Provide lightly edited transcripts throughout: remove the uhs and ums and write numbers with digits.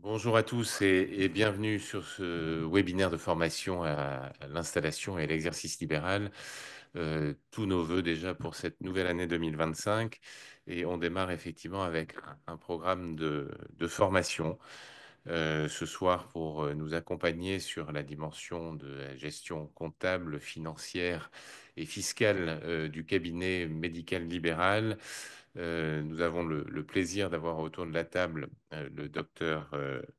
Bonjour à tous et bienvenue sur ce webinaire de formation à l'installation et à l'exercice libéral. Tous nos voeux déjà pour cette nouvelle année 2025 et on démarre effectivement avec un programme de formation ce soir pour nous accompagner sur la dimension de la gestion comptable, financière et fiscale du cabinet médical libéral. Nous avons le plaisir d'avoir autour de la table le docteur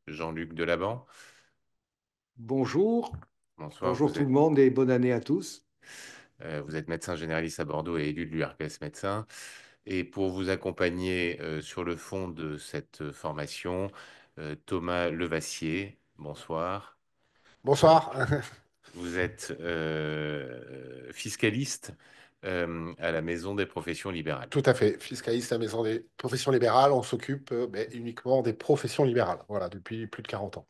Jean-Luc Delaban. Bonjour, Bonsoir, bonjour tout le monde et bonne année à tous. vous êtes médecin généraliste à Bordeaux et élu de l'URPS médecin. Et pour vous accompagner sur le fond de cette formation, Thomas Levassier, bonsoir. Bonsoir. Vous êtes fiscaliste à la Maison des professions libérales. Tout à fait. Fiscaliste à la Maison des professions libérales, on s'occupe uniquement des professions libérales, voilà, depuis plus de 40 ans.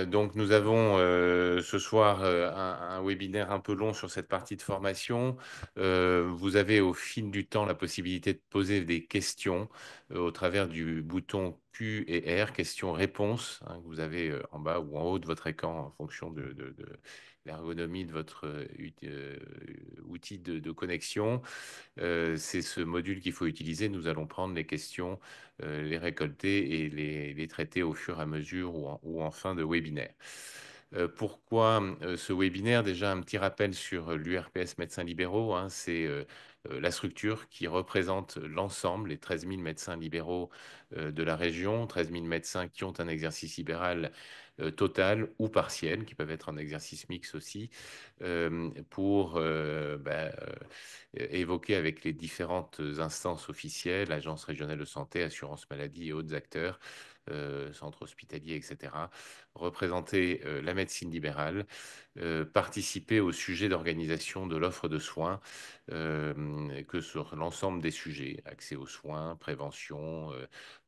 Donc, nous avons ce soir un webinaire un peu long sur cette partie de formation. Vous avez au fil du temps la possibilité de poser des questions au travers du bouton Q et R, questions-réponses, hein, que vous avez en bas ou en haut de votre écran en fonction de l'ergonomie de votre outil de connexion. C'est ce module qu'il faut utiliser. Nous allons prendre les questions, les récolter et les traiter au fur et à mesure ou en fin de webinaire. Pourquoi ce webinaire? Déjà, un petit rappel sur l'URPS Médecins Libéraux, hein. C'est la structure qui représente l'ensemble, les 13 000 médecins libéraux de la région, 13 000 médecins qui ont un exercice libéral total ou partiel, qui peuvent être en exercice mixte aussi, pour évoquer avec les différentes instances officielles, agences régionales de santé, assurance maladie et autres acteurs, centres hospitaliers, etc., représenter la médecine libérale, participer au sujet d'organisation de l'offre de soins, que sur l'ensemble des sujets, accès aux soins, prévention,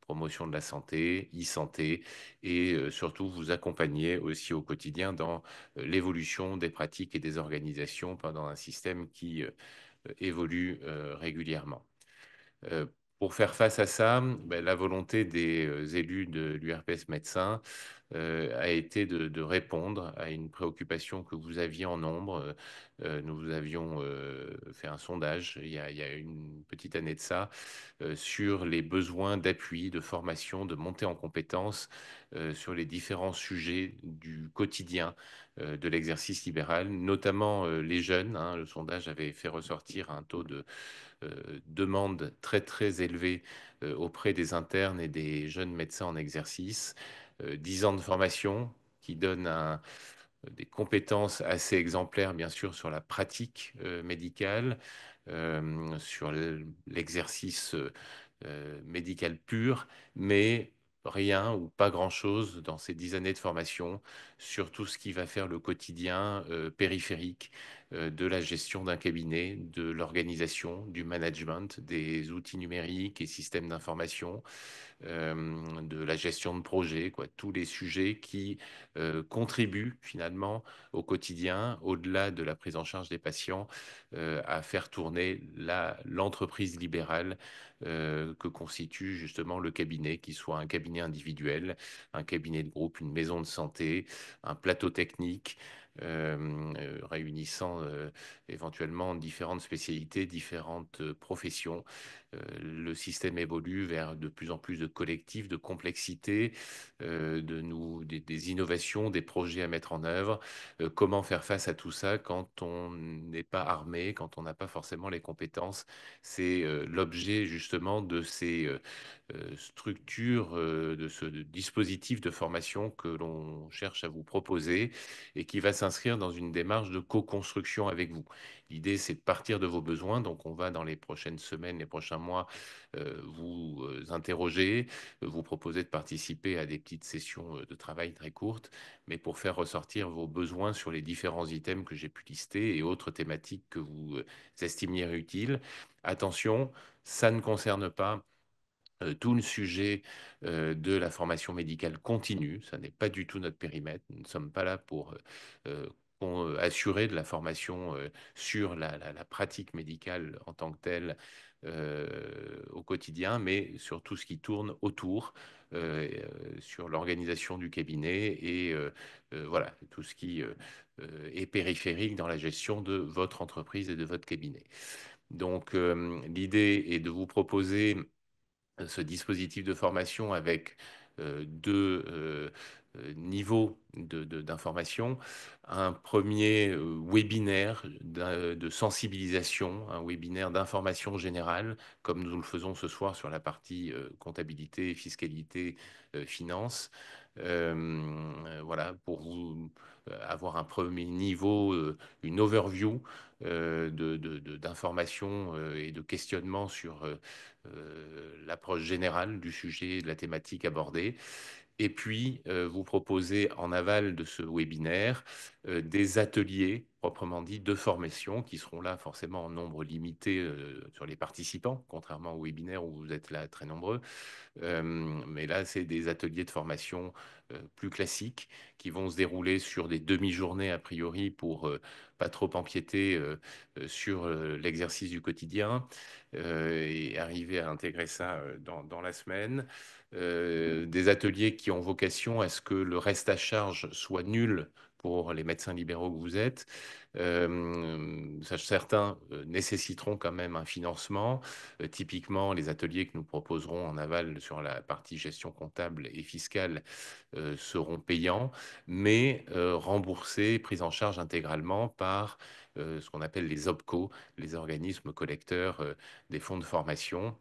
promotion de la santé, e-santé, et surtout vous accompagner aussi au quotidien dans l'évolution des pratiques et des organisations pendant un système qui évolue régulièrement. Euh, pour faire face à ça, ben, la volonté des élus de l'URPS médecins a été de répondre à une préoccupation que vous aviez en nombre. Nous vous avions fait un sondage il y a une petite année de ça sur les besoins d'appui, de formation, de montée en compétences sur les différents sujets du quotidien de l'exercice libéral, notamment les jeunes, hein. Le sondage avait fait ressortir un taux de demande très très élevée auprès des internes et des jeunes médecins en exercice. 10 ans de formation qui donne des compétences assez exemplaires, bien sûr, sur la pratique médicale, sur l'exercice médical pur, mais rien ou pas grand-chose dans ces 10 années de formation sur tout ce qui va faire le quotidien périphérique de la gestion d'un cabinet, de l'organisation, du management, des outils numériques et systèmes d'information, de la gestion de projet, quoi, tous les sujets qui contribuent finalement au quotidien, au-delà de la prise en charge des patients, à faire tourner l'entreprise libérale que constitue justement le cabinet, qu'il soit un cabinet individuel, un cabinet de groupe, une maison de santé, un plateau technique. Réunissant éventuellement différentes spécialités, différentes professions. Le système évolue vers de plus en plus de collectifs, de complexité, des innovations, des projets à mettre en œuvre. Comment faire face à tout ça quand on n'est pas armé, quand on n'a pas forcément les compétences? C'est l'objet justement de ces structures, de ce dispositif de formation que l'on cherche à vous proposer et qui va s'inscrire dans une démarche de co-construction avec vous. L'idée, c'est de partir de vos besoins. Donc, on va dans les prochaines semaines, les prochains mois, vous interroger, vous proposer de participer à des petites sessions de travail très courtes, mais pour faire ressortir vos besoins sur les différents items que j'ai pu lister et autres thématiques que vous estimiez utiles. Attention, ça ne concerne pas tout le sujet de la formation médicale continue. Ça n'est pas du tout notre périmètre. Nous ne sommes pas là pour vont assurer de la formation sur la pratique médicale en tant que telle au quotidien, mais sur tout ce qui tourne autour, sur l'organisation du cabinet et voilà, tout ce qui est périphérique dans la gestion de votre entreprise et de votre cabinet. Donc, l'idée est de vous proposer ce dispositif de formation avec deux niveaux d'information. Un premier webinaire de sensibilisation, un webinaire d'information générale, comme nous le faisons ce soir sur la partie comptabilité, fiscalité, finance. Voilà, pour vous avoir un premier niveau, une overview d'informations et de questionnements sur l'approche générale du sujet, de la thématique abordée. Et puis, vous proposez en aval de ce webinaire des ateliers, proprement dit, de formation, qui seront là forcément en nombre limité sur les participants, contrairement au webinaire où vous êtes là très nombreux. Mais là, c'est des ateliers de formation plus classiques qui vont se dérouler sur des demi-journées a priori pour pas trop empiéter sur l'exercice du quotidien et arriver à intégrer ça dans la semaine. Des ateliers qui ont vocation à ce que le reste à charge soit nul pour les médecins libéraux que vous êtes. Certains nécessiteront quand même un financement. Typiquement, les ateliers que nous proposerons en aval sur la partie gestion comptable et fiscale seront payants, mais remboursés, pris en charge intégralement par ce qu'on appelle les OPCO, les organismes collecteurs des fonds de formation.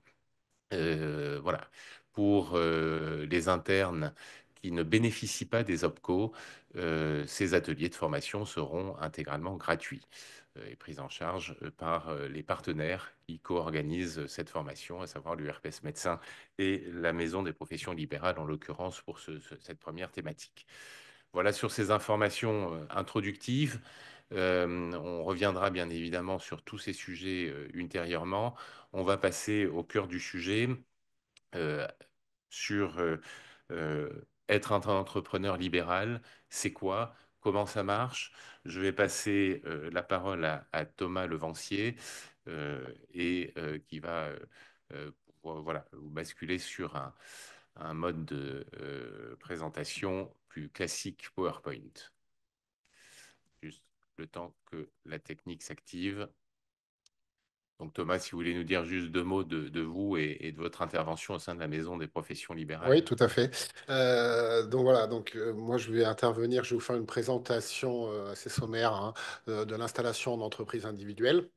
Voilà. Pour les internes qui ne bénéficient pas des OPCO, ces ateliers de formation seront intégralement gratuits et pris en charge par les partenaires qui co-organisent cette formation, à savoir l'URPS médecin et la Maison des professions libérales, en l'occurrence pour cette première thématique. Voilà sur ces informations introductives. On reviendra bien évidemment sur tous ces sujets ultérieurement. On va passer au cœur du sujet euh, sur euh, être un entrepreneur libéral, c'est quoi, comment ça marche. Je vais passer la parole à Thomas Levancier et qui va voilà, vous basculer sur un mode de présentation plus classique PowerPoint. Juste le temps que la technique s'active. Donc Thomas, si vous voulez nous dire juste deux mots de vous et de votre intervention au sein de la Maison des professions Oui, libérales. tout à fait. Donc voilà, moi je vais intervenir, je vais vous faire une présentation assez sommaire hein, de l'installation d'entreprises individuelles.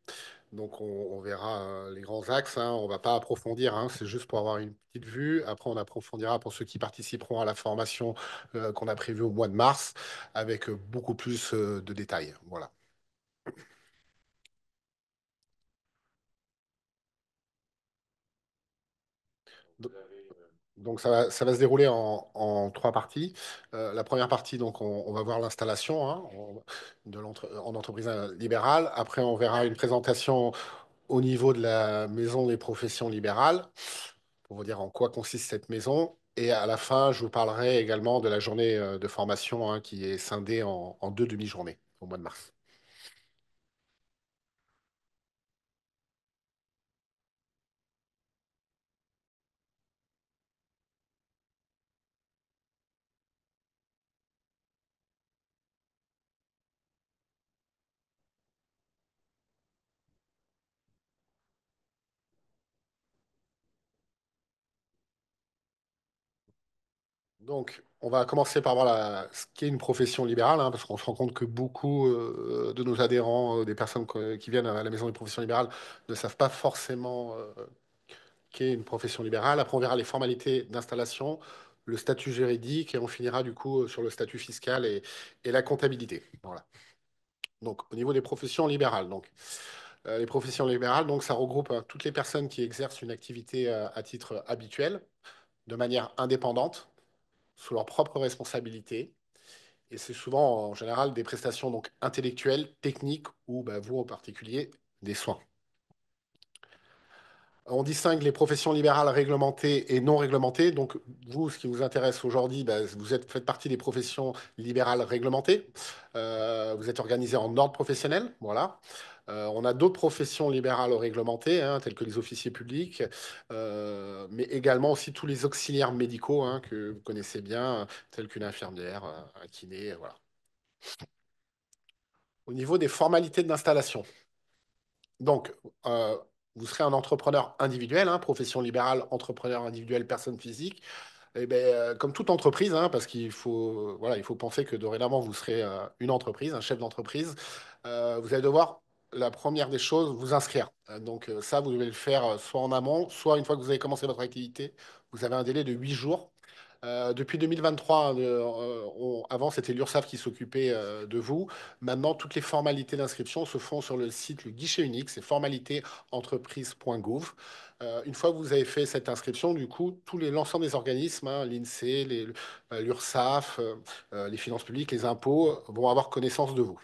Donc on verra les grands axes, hein. On ne va pas approfondir, hein, c'est juste pour avoir une petite vue. Après, on approfondira pour ceux qui participeront à la formation qu'on a prévue au mois de mars avec beaucoup plus de détails. Voilà. Vous avez, Donc ça va se dérouler en trois parties. La première partie, donc on va voir l'installation hein, en entreprise libérale. Après, on verra une présentation au niveau de la maison des professions libérales pour vous dire en quoi consiste cette maison. Et à la fin, je vous parlerai également de la journée de formation hein, qui est scindée en deux demi-journées au mois de mars. Donc, on va commencer par voir ce qu'est une profession libérale, hein, parce qu'on se rend compte que beaucoup de nos adhérents, des personnes qui viennent à la Maison des professions libérales, ne savent pas forcément qu'est une profession libérale. Après, on verra les formalités d'installation, le statut juridique, et on finira du coup sur le statut fiscal et la comptabilité. Voilà. Donc, au niveau des professions libérales, les professions libérales, donc ça regroupe toutes les personnes qui exercent une activité à titre habituel, de manière indépendante, sous leur propre responsabilité. Et c'est souvent, en général, des prestations donc intellectuelles, techniques ou, bah, vous en particulier, des soins. On distingue les professions libérales réglementées et non réglementées. Donc, vous, ce qui vous intéresse aujourd'hui, ben, faites partie des professions libérales réglementées. Vous êtes organisé en ordre professionnel. Voilà. On a d'autres professions libérales réglementées, hein, telles que les officiers publics, mais également aussi tous les auxiliaires médicaux, hein, que vous connaissez bien, tels qu'une infirmière, un kiné. Voilà. Au niveau des formalités d'installation. Donc, euh, vous serez un entrepreneur individuel, hein, profession libérale, entrepreneur individuel, personne physique. Et ben, comme toute entreprise, hein, parce qu'il faut, voilà, il faut penser que dorénavant, vous serez une entreprise, un chef d'entreprise. Vous allez devoir, la première des choses, vous inscrire. Donc ça, vous devez le faire soit en amont, soit une fois que vous avez commencé votre activité. Vous avez un délai de 8 jours. Depuis 2023, avant c'était l'URSSAF qui s'occupait de vous. Maintenant, toutes les formalités d'inscription se font sur le site, le guichet unique, c'est formalitéentreprise.gouv. Une fois que vous avez fait cette inscription, du coup, l'ensemble des organismes, hein, l'INSEE, l'URSSAF, les finances publiques, les impôts, vont avoir connaissance de vous.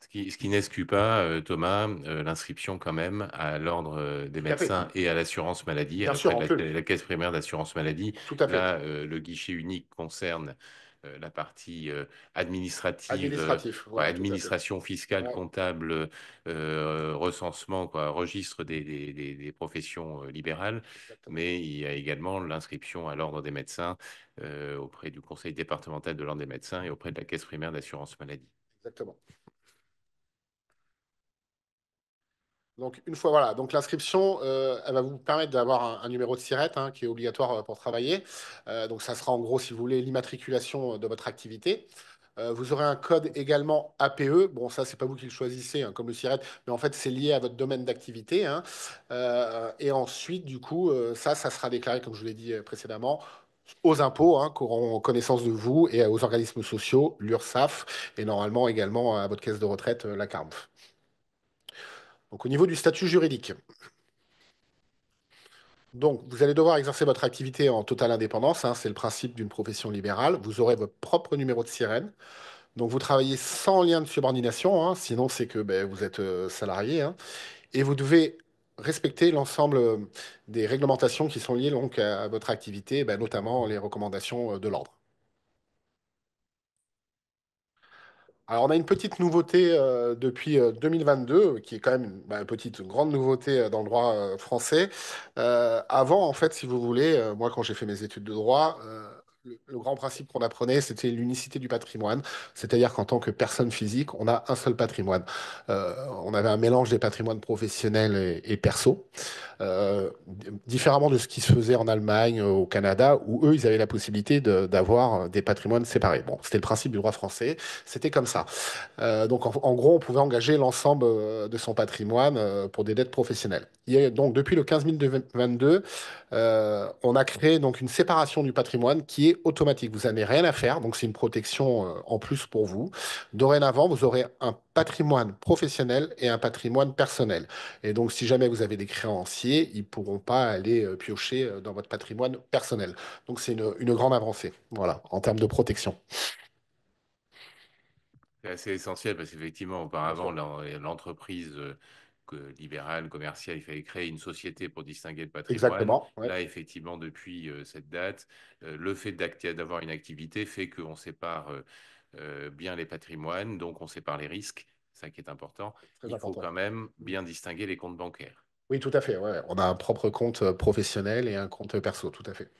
Ce qui n'exclut pas, Thomas, l'inscription quand même à l'ordre des Tout à fait. médecins et à l'assurance maladie, Bien sûr, auprès en de plus. la caisse primaire d'assurance maladie. Tout à fait. Là, le guichet unique concerne la partie administrative, Administratif, quoi, voilà, tout à fait. administration fiscale, Ouais, comptable, recensement, quoi, registre des professions libérales. exactement. Mais il y a également l'inscription à l'ordre des médecins auprès du conseil départemental de l'ordre des médecins et auprès de la caisse primaire d'assurance maladie. Exactement. Donc, une fois, voilà. Donc, l'inscription, elle va vous permettre d'avoir un numéro de SIRET, hein, qui est obligatoire pour travailler. Donc, ça sera en gros, si vous voulez, l'immatriculation de votre activité. Vous aurez un code également APE. Bon, ça, c'est pas vous qui le choisissez, hein, comme le SIRET, mais en fait, c'est lié à votre domaine d'activité, hein. Et ensuite, du coup, ça sera déclaré, comme je vous l'ai dit précédemment, aux impôts, hein, qui auront connaissance de vous, et aux organismes sociaux, l'URSSAF, et normalement également à votre caisse de retraite, la CARMF. Donc, au niveau du statut juridique. Donc, vous allez devoir exercer votre activité en totale indépendance, hein, c'est le principe d'une profession libérale. Vous aurez votre propre numéro de sirène. Donc, vous travaillez sans lien de subordination, hein, sinon c'est que ben, vous êtes salarié, hein. Et vous devez respecter l'ensemble des réglementations qui sont liées donc, à votre activité, ben, notamment les recommandations de l'ordre. Alors, on a une petite nouveauté depuis 2022, qui est quand même une petite, une grande nouveauté dans le droit français. Avant, en fait, si vous voulez, moi, quand j'ai fait mes études de droit, le grand principe qu'on apprenait, c'était l'unicité du patrimoine. C'est-à-dire qu'en tant que personne physique, on a un seul patrimoine. On avait un mélange des patrimoines professionnels et perso, différemment de ce qui se faisait en Allemagne, au Canada, où eux, ils avaient la possibilité d'avoir des patrimoines séparés. Bon, c'était le principe du droit français, c'était comme ça. Donc, en gros, on pouvait engager l'ensemble de son patrimoine pour des dettes professionnelles. Donc, depuis le 15 022, on a créé donc une séparation du patrimoine qui est automatique. Vous n'avez rien à faire, donc c'est une protection en plus pour vous. Dorénavant, vous aurez un patrimoine professionnel et un patrimoine personnel. Et donc, si jamais vous avez des créanciers, ils ne pourront pas aller piocher dans votre patrimoine personnel. Donc, c'est une grande avancée, voilà, en termes de protection. C'est assez essentiel parce qu'effectivement, Bien auparavant, sûr. l'entreprise libérale, commerciale, il fallait créer une société pour distinguer le patrimoine. Exactement, ouais, Là, effectivement, depuis cette date, le fait d'avoir une activité fait qu'on sépare bien les patrimoines, donc on sépare les risques, ça qui est important. très Il faut important. quand même bien distinguer les comptes bancaires. Oui, tout à fait. Ouais. On a un propre compte professionnel et un compte perso, tout à fait.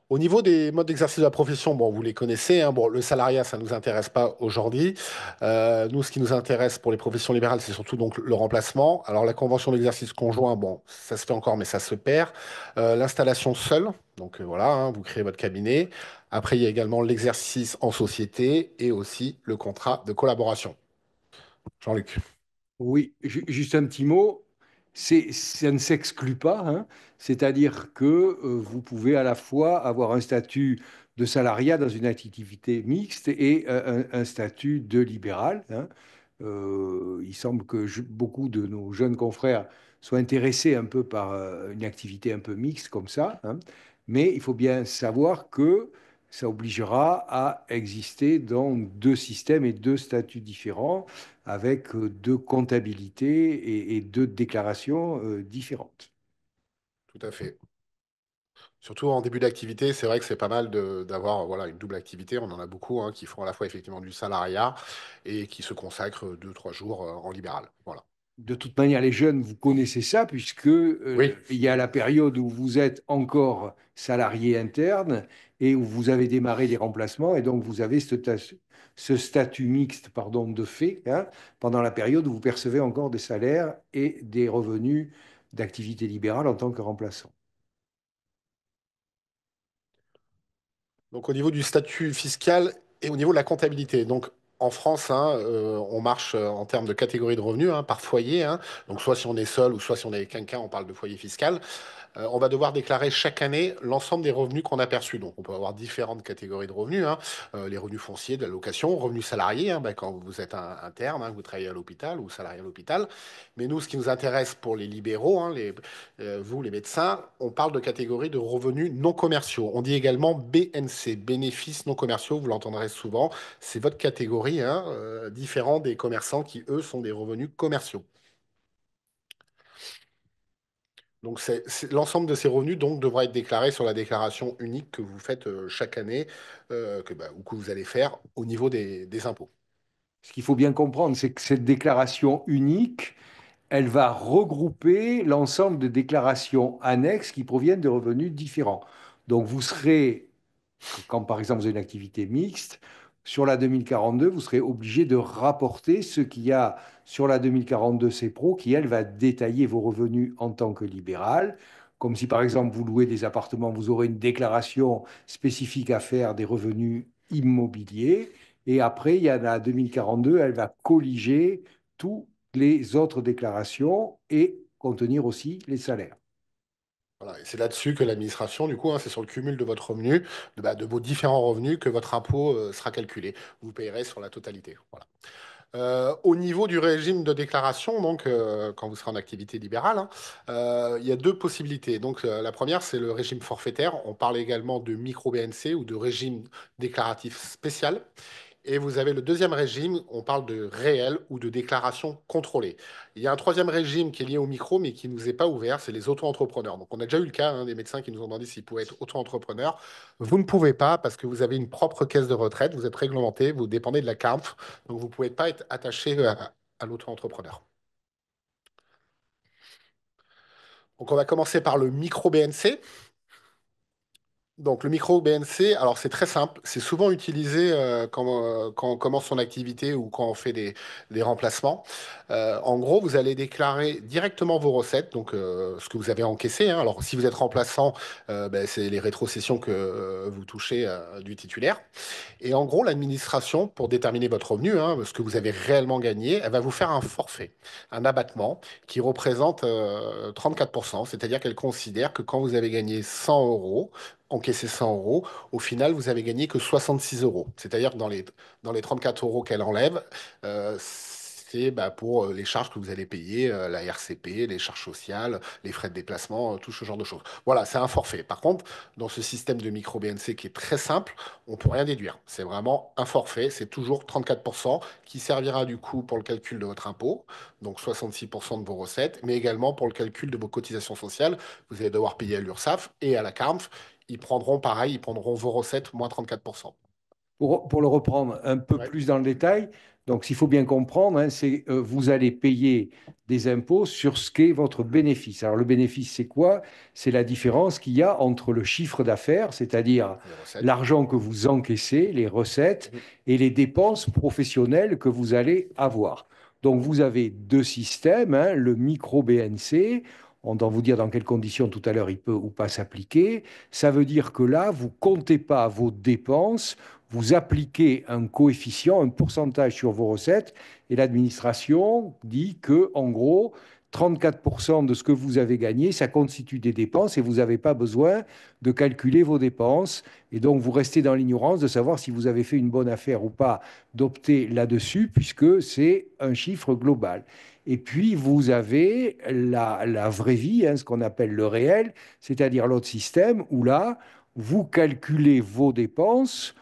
Au niveau des modes d'exercice de la profession, bon, vous les connaissez, hein. Bon, le salariat, ça ne nous intéresse pas aujourd'hui. Nous, ce qui nous intéresse pour les professions libérales, c'est surtout donc le remplacement. Alors, la convention d'exercice conjoint, bon, ça se fait encore, mais ça se perd. L'installation seule, donc voilà, hein, vous créez votre cabinet. Après, il y a également l'exercice en société et aussi le contrat de collaboration. Jean-Luc. Oui, juste un petit mot. Ça ne s'exclut pas, hein. C'est-à-dire que vous pouvez à la fois avoir un statut de salariat dans une activité mixte et un statut de libéral, hein. Il semble que beaucoup de nos jeunes confrères soient intéressés un peu par une activité un peu mixte comme ça, hein. Mais il faut bien savoir que ça obligera à exister dans deux systèmes et deux statuts différents, avec deux comptabilités et deux déclarations différentes. Tout à fait. Surtout en début d'activité, c'est vrai que c'est pas mal d'avoir voilà, une double activité. On en a beaucoup hein, qui font à la fois effectivement du salariat et qui se consacrent 2, 3 jours en libéral. Voilà. De toute manière, les jeunes, vous connaissez ça, puisque Oui, il y a la période où vous êtes encore salarié interne et où vous avez démarré des remplacements, et donc vous avez ce statut mixte, pardon, de fait, hein, pendant la période où vous percevez encore des salaires et des revenus d'activité libérale en tant que remplaçant. donc au niveau du statut fiscal et au niveau de la comptabilité. Donc en France, hein, on marche en termes de catégorie de revenus hein, par foyer. Hein. Donc soit si on est seul ou soit si on est avec quelqu'un, on parle de foyer fiscal. On va devoir déclarer chaque année l'ensemble des revenus qu'on a perçus. Donc, on peut avoir différentes catégories de revenus, hein. Les revenus fonciers, de la location, revenus salariés, hein, ben, quand vous êtes un interne, hein, vous travaillez à l'hôpital ou salarié à l'hôpital. Mais nous, ce qui nous intéresse pour les libéraux, hein, vous, les médecins, on parle de catégorie de revenus non commerciaux. On dit également BNC, bénéfices non commerciaux, vous l'entendrez souvent. C'est votre catégorie, hein, différent des commerçants qui, eux, sont des revenus commerciaux. Donc, l'ensemble de ces revenus donc, devra être déclaré sur la déclaration unique que vous faites chaque année ou que vous allez faire au niveau des impôts. Ce qu'il faut bien comprendre, c'est que cette déclaration unique, elle va regrouper l'ensemble de déclarations annexes qui proviennent de revenus différents. Donc, vous serez quand par exemple vous avez une activité mixte, sur la 2042, vous serez obligé de rapporter ce qu'il y a sur la 2042 CPRO qui, elle, va détailler vos revenus en tant que libéral. Comme si par exemple vous louez des appartements, vous aurez une déclaration spécifique à faire des revenus immobiliers. Et après, il y a la 2042, elle va colliger toutes les autres déclarations et contenir aussi les salaires. Voilà, et c'est là-dessus que l'administration, du coup, hein, c'est sur le cumul de votre revenu, de vos différents revenus, que votre impôt sera calculé. Vous payerez sur la totalité. Voilà. Au niveau du régime de déclaration, donc quand vous serez en activité libérale, hein, il y a deux possibilités. Donc la première, c'est le régime forfaitaire. On parle également de micro-BNC ou de régime déclaratif spécial. Et vous avez le deuxième régime, on parle de réel ou de déclaration contrôlée. Il y a un troisième régime qui est lié au micro, mais qui ne nous est pas ouvert, c'est les auto-entrepreneurs. Donc on a déjà eu le cas hein, des médecins qui nous ont demandé s'ils pouvaient être auto-entrepreneurs. Vous ne pouvez pas parce que vous avez une propre caisse de retraite, vous êtes réglementé, vous dépendez de la CARMF, donc vous ne pouvez pas être attaché à l'auto-entrepreneur. Donc on va commencer par le micro-BNC. Donc le micro BNC, alors c'est très simple, c'est souvent utilisé quand on commence son activité ou quand on fait des remplacements. En gros, vous allez déclarer directement vos recettes, donc ce que vous avez encaissé, hein. Alors si vous êtes remplaçant, ben, c'est les rétrocessions que vous touchez du titulaire. Et en gros, l'administration, pour déterminer votre revenu, hein, ce que vous avez réellement gagné, elle va vous faire un forfait, un abattement qui représente 34%, c'est-à-dire qu'elle considère que quand vous avez gagné 100 euros, encaissé 100 euros, au final, vous avez gagné que 66 euros. C'est-à-dire que dans les 34 euros qu'elle enlève, c'est bah, pour les charges que vous allez payer, la RCP, les charges sociales, les frais de déplacement, tout ce genre de choses. Voilà, c'est un forfait. Par contre, dans ce système de micro-BNC qui est très simple, on ne peut rien déduire. C'est vraiment un forfait, c'est toujours 34% qui servira du coup pour le calcul de votre impôt, donc 66% de vos recettes, mais également pour le calcul de vos cotisations sociales. Vous allez devoir payer à l'URSSAF et à la CARMF. Ils prendront pareil, ils prendront vos recettes moins 34%. Pour le reprendre un peu Ouais. plus dans le détail, donc s'il faut bien comprendre, hein, c'est vous allez payer des impôts sur ce qu'est votre bénéfice. Alors le bénéfice, c'est quoi? C'est la différence qu'il y a entre le chiffre d'affaires, c'est-à-dire Les recettes. l'argent que vous encaissez, les recettes, Mhm. et les dépenses professionnelles que vous allez avoir. Donc vous avez deux systèmes, hein, le micro-BNC. On doit vous dire dans quelles conditions tout à l'heure il peut ou pas s'appliquer. Ça veut dire que là, vous ne comptez pas vos dépenses, vous appliquez un coefficient, un pourcentage sur vos recettes, et l'administration dit que, en gros, 34% de ce que vous avez gagné, ça constitue des dépenses et vous n'avez pas besoin de calculer vos dépenses. Et donc, vous restez dans l'ignorance de savoir si vous avez fait une bonne affaire ou pas d'opter là-dessus, puisque c'est un chiffre global. Et puis, vous avez la vraie vie, hein, ce qu'on appelle le réel, c'est-à-dire l'autre système, où là, vous calculez vos dépenses.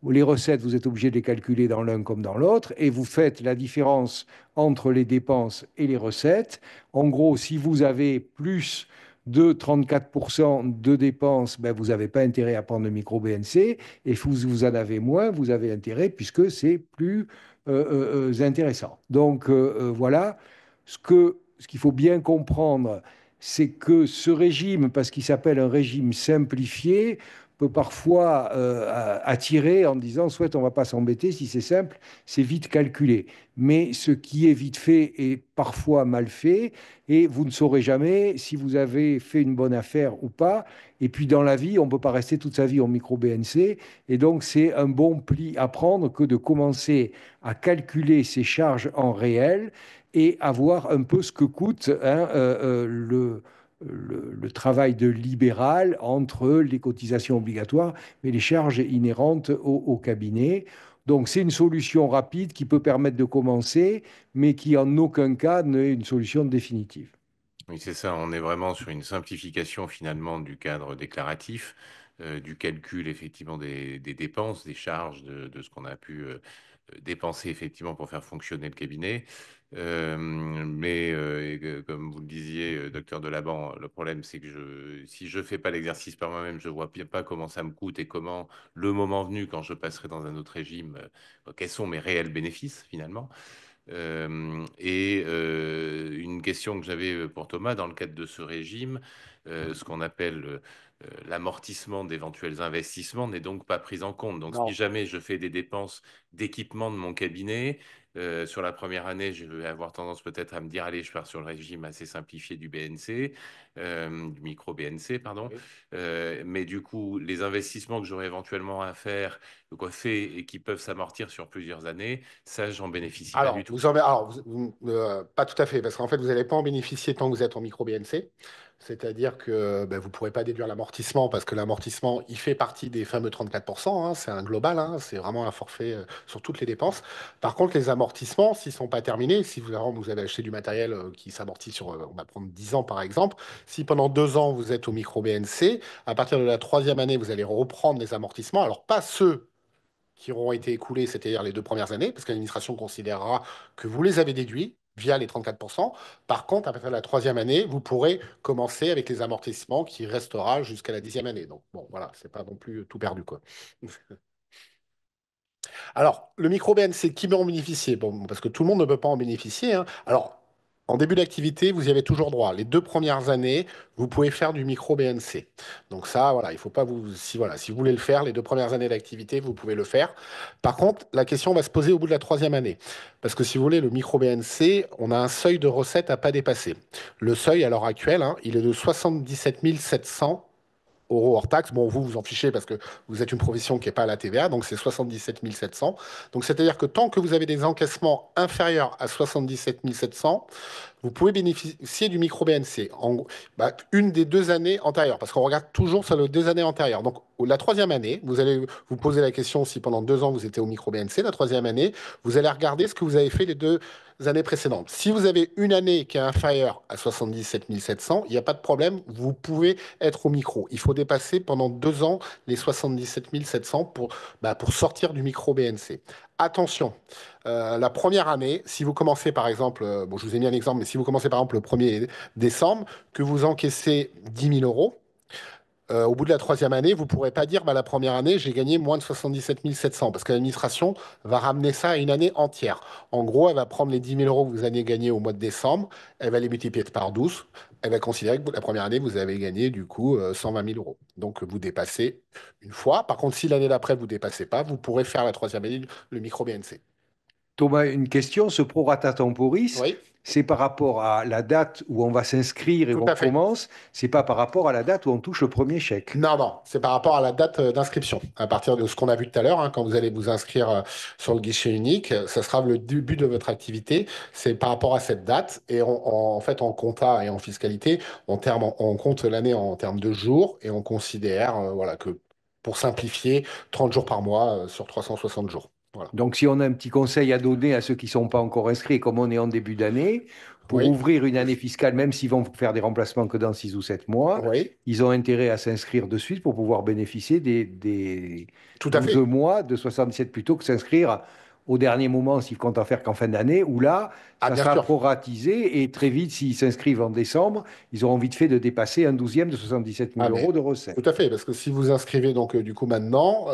Les recettes, vous êtes obligé de les calculer dans l'un comme dans l'autre, et vous faites la différence entre les dépenses et les recettes. En gros, si vous avez plus de 34% de dépenses, ben, vous n'avez pas intérêt à prendre le micro BNC, et si vous en avez moins, vous avez intérêt puisque c'est plus intéressant. Donc voilà, ce qu'il faut bien comprendre, c'est que ce régime, parce qu'il s'appelle un régime simplifié, peut parfois attirer en disant, soit on ne va pas s'embêter, si c'est simple, c'est vite calculé. Mais ce qui est vite fait est parfois mal fait, et vous ne saurez jamais si vous avez fait une bonne affaire ou pas. Et puis dans la vie, on ne peut pas rester toute sa vie en micro-BNC, et donc c'est un bon pli à prendre que de commencer à calculer ses charges en réel et à voir un peu ce que coûte le travail de libéral entre les cotisations obligatoires et les charges inhérentes au cabinet. Donc, c'est une solution rapide qui peut permettre de commencer, mais qui en aucun cas n'est une solution définitive. Oui, c'est ça. On est vraiment sur une simplification finalement du cadre déclaratif, du calcul effectivement des dépenses, des charges, de ce qu'on a pu dépenser effectivement pour faire fonctionner le cabinet. Comme vous le disiez, docteur Delaban, le problème c'est que si je fais pas l'exercice par moi-même, je vois bien pas comment ça me coûte et comment, le moment venu, quand je passerai dans un autre régime, quels sont mes réels bénéfices finalement. Une question que j'avais pour Thomas, dans le cadre de ce régime, ce qu'on appelle l'amortissement d'éventuels investissements n'est donc pas pris en compte. Donc, si Non. jamais je fais des dépenses d'équipement de mon cabinet, sur la première année, je vais avoir tendance peut-être à me dire, allez, je pars sur le régime assez simplifié du BNC, du micro-BNC, pardon. Oui. Mais du coup, les investissements que j'aurai éventuellement à faire, quoi, fait et qui peuvent s'amortir sur plusieurs années, ça, j'en bénéficie pas du tout. Pas tout à fait, parce qu'en fait, vous n'allez pas en bénéficier tant que vous êtes en micro-BNC. C'est-à-dire que ben, vous ne pourrez pas déduire l'amortissement, parce que l'amortissement, il fait partie des fameux 34%, hein, c'est un global, hein, c'est vraiment un forfait sur toutes les dépenses. Par contre, les amortissements, s'ils ne sont pas terminés, si vous avez acheté du matériel qui s'amortit sur, on va prendre 10 ans par exemple, si pendant 2 ans vous êtes au micro-BNC, à partir de la troisième année, vous allez reprendre les amortissements. Alors, pas ceux qui auront été écoulés, c'est-à-dire les 2 premières années, parce que l'administration considérera que vous les avez déduits via les 34%. Par contre, à partir de la troisième année, vous pourrez commencer avec les amortissements qui restera jusqu'à la 10e année. Donc, bon, voilà, c'est pas non plus tout perdu, quoi. Alors, le micro-BNC, qui peut en bénéficier? Bon, parce que tout le monde ne peut pas en bénéficier, hein. Alors, en début d'activité, vous y avez toujours droit. Les 2 premières années, vous pouvez faire du micro-BNC. Donc ça, voilà, il faut pas vous... Si vous voulez le faire, les 2 premières années d'activité, vous pouvez le faire. Par contre, la question va se poser au bout de la troisième année. Parce que si vous voulez, le micro-BNC, on a un seuil de recettes à pas dépasser. Le seuil, à l'heure actuelle, hein, il est de 77 700 euros hors taxe. Bon, vous en fichez parce que vous êtes une profession qui n'est pas à la TVA, donc c'est 77 700. Donc c'est-à-dire que tant que vous avez des encaissements inférieurs à 77 700, vous pouvez bénéficier du micro-BNC. Une des 2 années antérieures, parce qu'on regarde toujours sur les 2 années antérieures. Donc la troisième année, vous allez vous poser la question si pendant 2 ans vous étiez au micro-BNC. La troisième année, vous allez regarder ce que vous avez fait les 2 années précédentes. Si vous avez une année qui est inférieure à 77 700, il n'y a pas de problème, vous pouvez être au micro. Il faut dépasser pendant 2 ans les 77 700 pour sortir du micro-BNC. Attention, la première année, si vous commencez par exemple, bon, je vous ai mis un exemple, mais si vous commencez par exemple le 1er décembre, que vous encaissez 10 000 euros, au bout de la troisième année, vous ne pourrez pas dire, bah, la première année, j'ai gagné moins de 77 700, parce que l'administration va ramener ça à une année entière. En gros, elle va prendre les 10 000 euros que vous avez gagnés au mois de décembre, elle va les multiplier par 12, elle va considérer que la première année, vous avez gagné du coup 120 000 euros. Donc, vous dépassez une fois. Par contre, si l'année d'après, vous ne dépassez pas, vous pourrez faire la troisième année le micro-BNC. Thomas, une question, ce prorata temporis, Oui, c'est par rapport à la date où on va s'inscrire et où tout on à fait. commence, c'est pas par rapport à la date où on touche le premier chèque. Non, non, c'est par rapport à la date d'inscription. À partir de ce qu'on a vu tout à l'heure, hein, quand vous allez vous inscrire sur le guichet unique, ça sera le début de votre activité. C'est par rapport à cette date. Et en fait, en compta et en fiscalité, on compte l'année en termes de jours et on considère voilà, que pour simplifier, 30 jours par mois sur 360 jours. Voilà. Donc, si on a un petit conseil à donner à ceux qui ne sont pas encore inscrits, comme on est en début d'année, pour Oui, ouvrir une année fiscale, même s'ils vont faire des remplacements que dans 6 ou 7 mois, oui, ils ont intérêt à s'inscrire de suite pour pouvoir bénéficier des tout à 12 fait. mois de 77 plutôt que s'inscrire au dernier moment s'ils comptent en faire qu'en fin d'année, où là, Ah, ça bien sera sûr. proratisé et très vite, s'ils s'inscrivent en décembre, ils auront vite fait de dépasser un douzième de 77 000 Ah, mais euros de tout à recettes. fait, parce que si vous inscrivez donc du coup maintenant,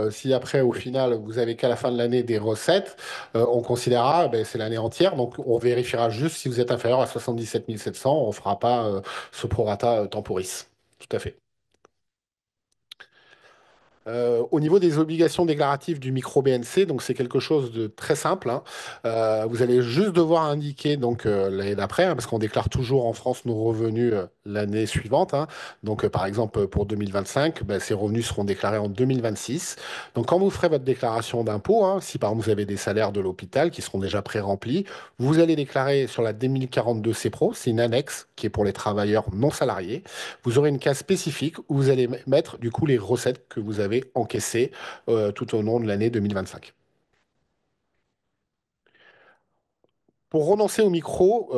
si après au final vous avez qu'à la fin de l'année des recettes, on considérera, ben, c'est l'année entière, donc on vérifiera juste si vous êtes inférieur à 77 700, on ne fera pas ce prorata temporis. Tout à fait. Au niveau des obligations déclaratives du micro BNC, donc c'est quelque chose de très simple, hein. Vous allez juste devoir indiquer donc l'année d'après, hein, parce qu'on déclare toujours en France nos revenus l'année suivante, hein. Donc par exemple pour 2025, ben, ces revenus seront déclarés en 2026. Donc quand vous ferez votre déclaration d'impôt, hein, si par exemple vous avez des salaires de l'hôpital qui seront déjà pré-remplis, vous allez déclarer sur la 2042 CPRO, c'est une annexe qui est pour les travailleurs non salariés. Vous aurez une case spécifique où vous allez mettre du coup les recettes que vous avez encaissées tout au long de l'année 2025. Pour renoncer au micro,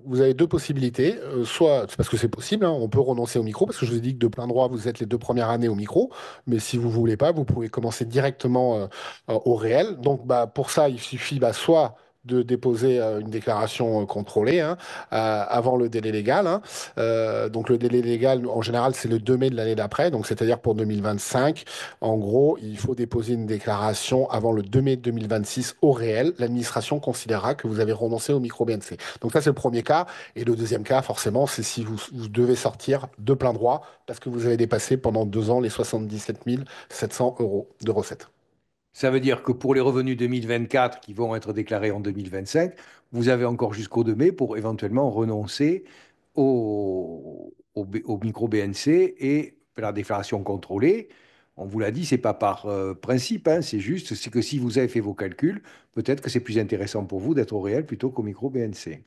vous avez deux possibilités. Soit, c'est parce que c'est possible, hein, on peut renoncer au micro, parce que je vous ai dit que de plein droit, vous êtes les 2 premières années au micro. Mais si vous voulez pas, vous pouvez commencer directement au réel. Donc, bah, pour ça, il suffit bah, soit de déposer une déclaration contrôlée hein, avant le délai légal, hein. Donc, le délai légal, en général, c'est le 2 mai de l'année d'après. Donc, c'est-à-dire pour 2025. En gros, il faut déposer une déclaration avant le 2 mai 2026 au réel. L'administration considérera que vous avez renoncé au micro-BNC. Donc ça, c'est le premier cas. Et le deuxième cas, forcément, c'est si vous devez sortir de plein droit parce que vous avez dépassé pendant 2 ans les 77 700 euros de recettes. Ça veut dire que pour les revenus 2024 qui vont être déclarés en 2025, vous avez encore jusqu'au 2 mai pour éventuellement renoncer au micro BNC et la déclaration contrôlée. On vous l'a dit, c'est pas par principe, hein, c'est juste, c'est que si vous avez fait vos calculs, peut-être que c'est plus intéressant pour vous d'être au réel plutôt qu'au micro BNC.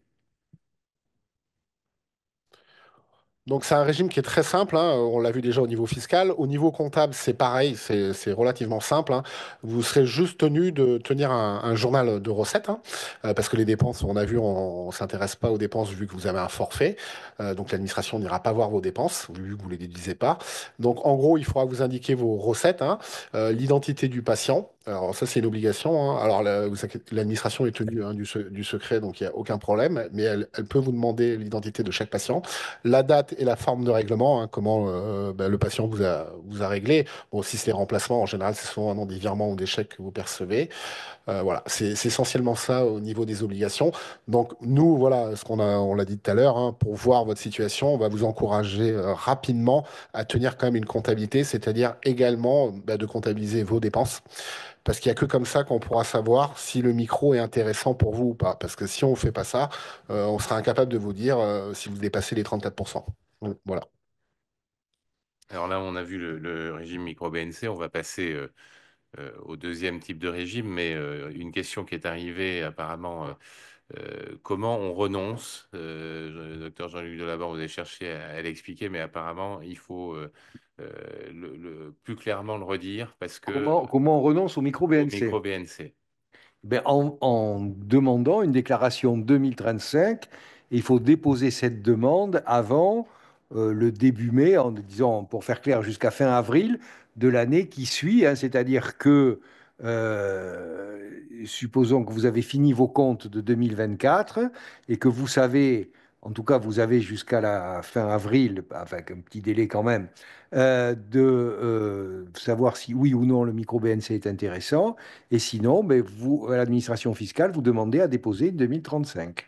Donc c'est un régime qui est très simple, hein. On l'a vu déjà au niveau fiscal. Au niveau comptable, c'est pareil, c'est relativement simple, hein. Vous serez juste tenu de tenir un journal de recettes, hein, parce que les dépenses, on a vu, on ne s'intéresse pas aux dépenses vu que vous avez un forfait. Donc l'administration n'ira pas voir vos dépenses, vu que vous ne les déduisez pas. Donc en gros, il faudra vous indiquer vos recettes, hein, l'identité du patient. Alors ça, c'est une obligation, hein. Alors l'administration est tenue hein, du secret, donc il n'y a aucun problème, mais elle peut vous demander l'identité de chaque patient, la date et la forme de règlement, hein, comment le patient vous a réglé. Bon, si c'est des remplacements, en général, c'est souvent des virements ou des chèques que vous percevez. Voilà, c'est essentiellement ça au niveau des obligations. Donc, nous, voilà, on l'a dit tout à l'heure, hein, pour voir votre situation, on va vous encourager rapidement à tenir quand même une comptabilité, c'est-à-dire également de comptabiliser vos dépenses. Parce qu'il n'y a que comme ça qu'on pourra savoir si le micro est intéressant pour vous ou pas. Parce que si on ne fait pas ça, on sera incapable de vous dire si vous dépassez les 34%. Donc, voilà. Alors là, on a vu le régime micro-BNC, on va passer au deuxième type de régime, mais une question qui est arrivée apparemment, comment on renonce? Docteur Jean-Luc Delaborde, vous avez cherché à l'expliquer, mais apparemment, il faut plus clairement le redire parce que Comment on renonce au micro au BNC? micro-BNC. Ben, en demandant une déclaration 2035, il faut déposer cette demande avant le début mai, en disant, pour faire clair, jusqu'à fin avril de l'année qui suit, hein. C'est-à-dire que, supposons que vous avez fini vos comptes de 2024 et que vous savez, en tout cas, vous avez jusqu'à la fin avril, avec un petit délai quand même, de savoir si oui ou non le micro BNC est intéressant. Et sinon, ben, vous, à l'administration fiscale, vous demandez à déposer une 2035.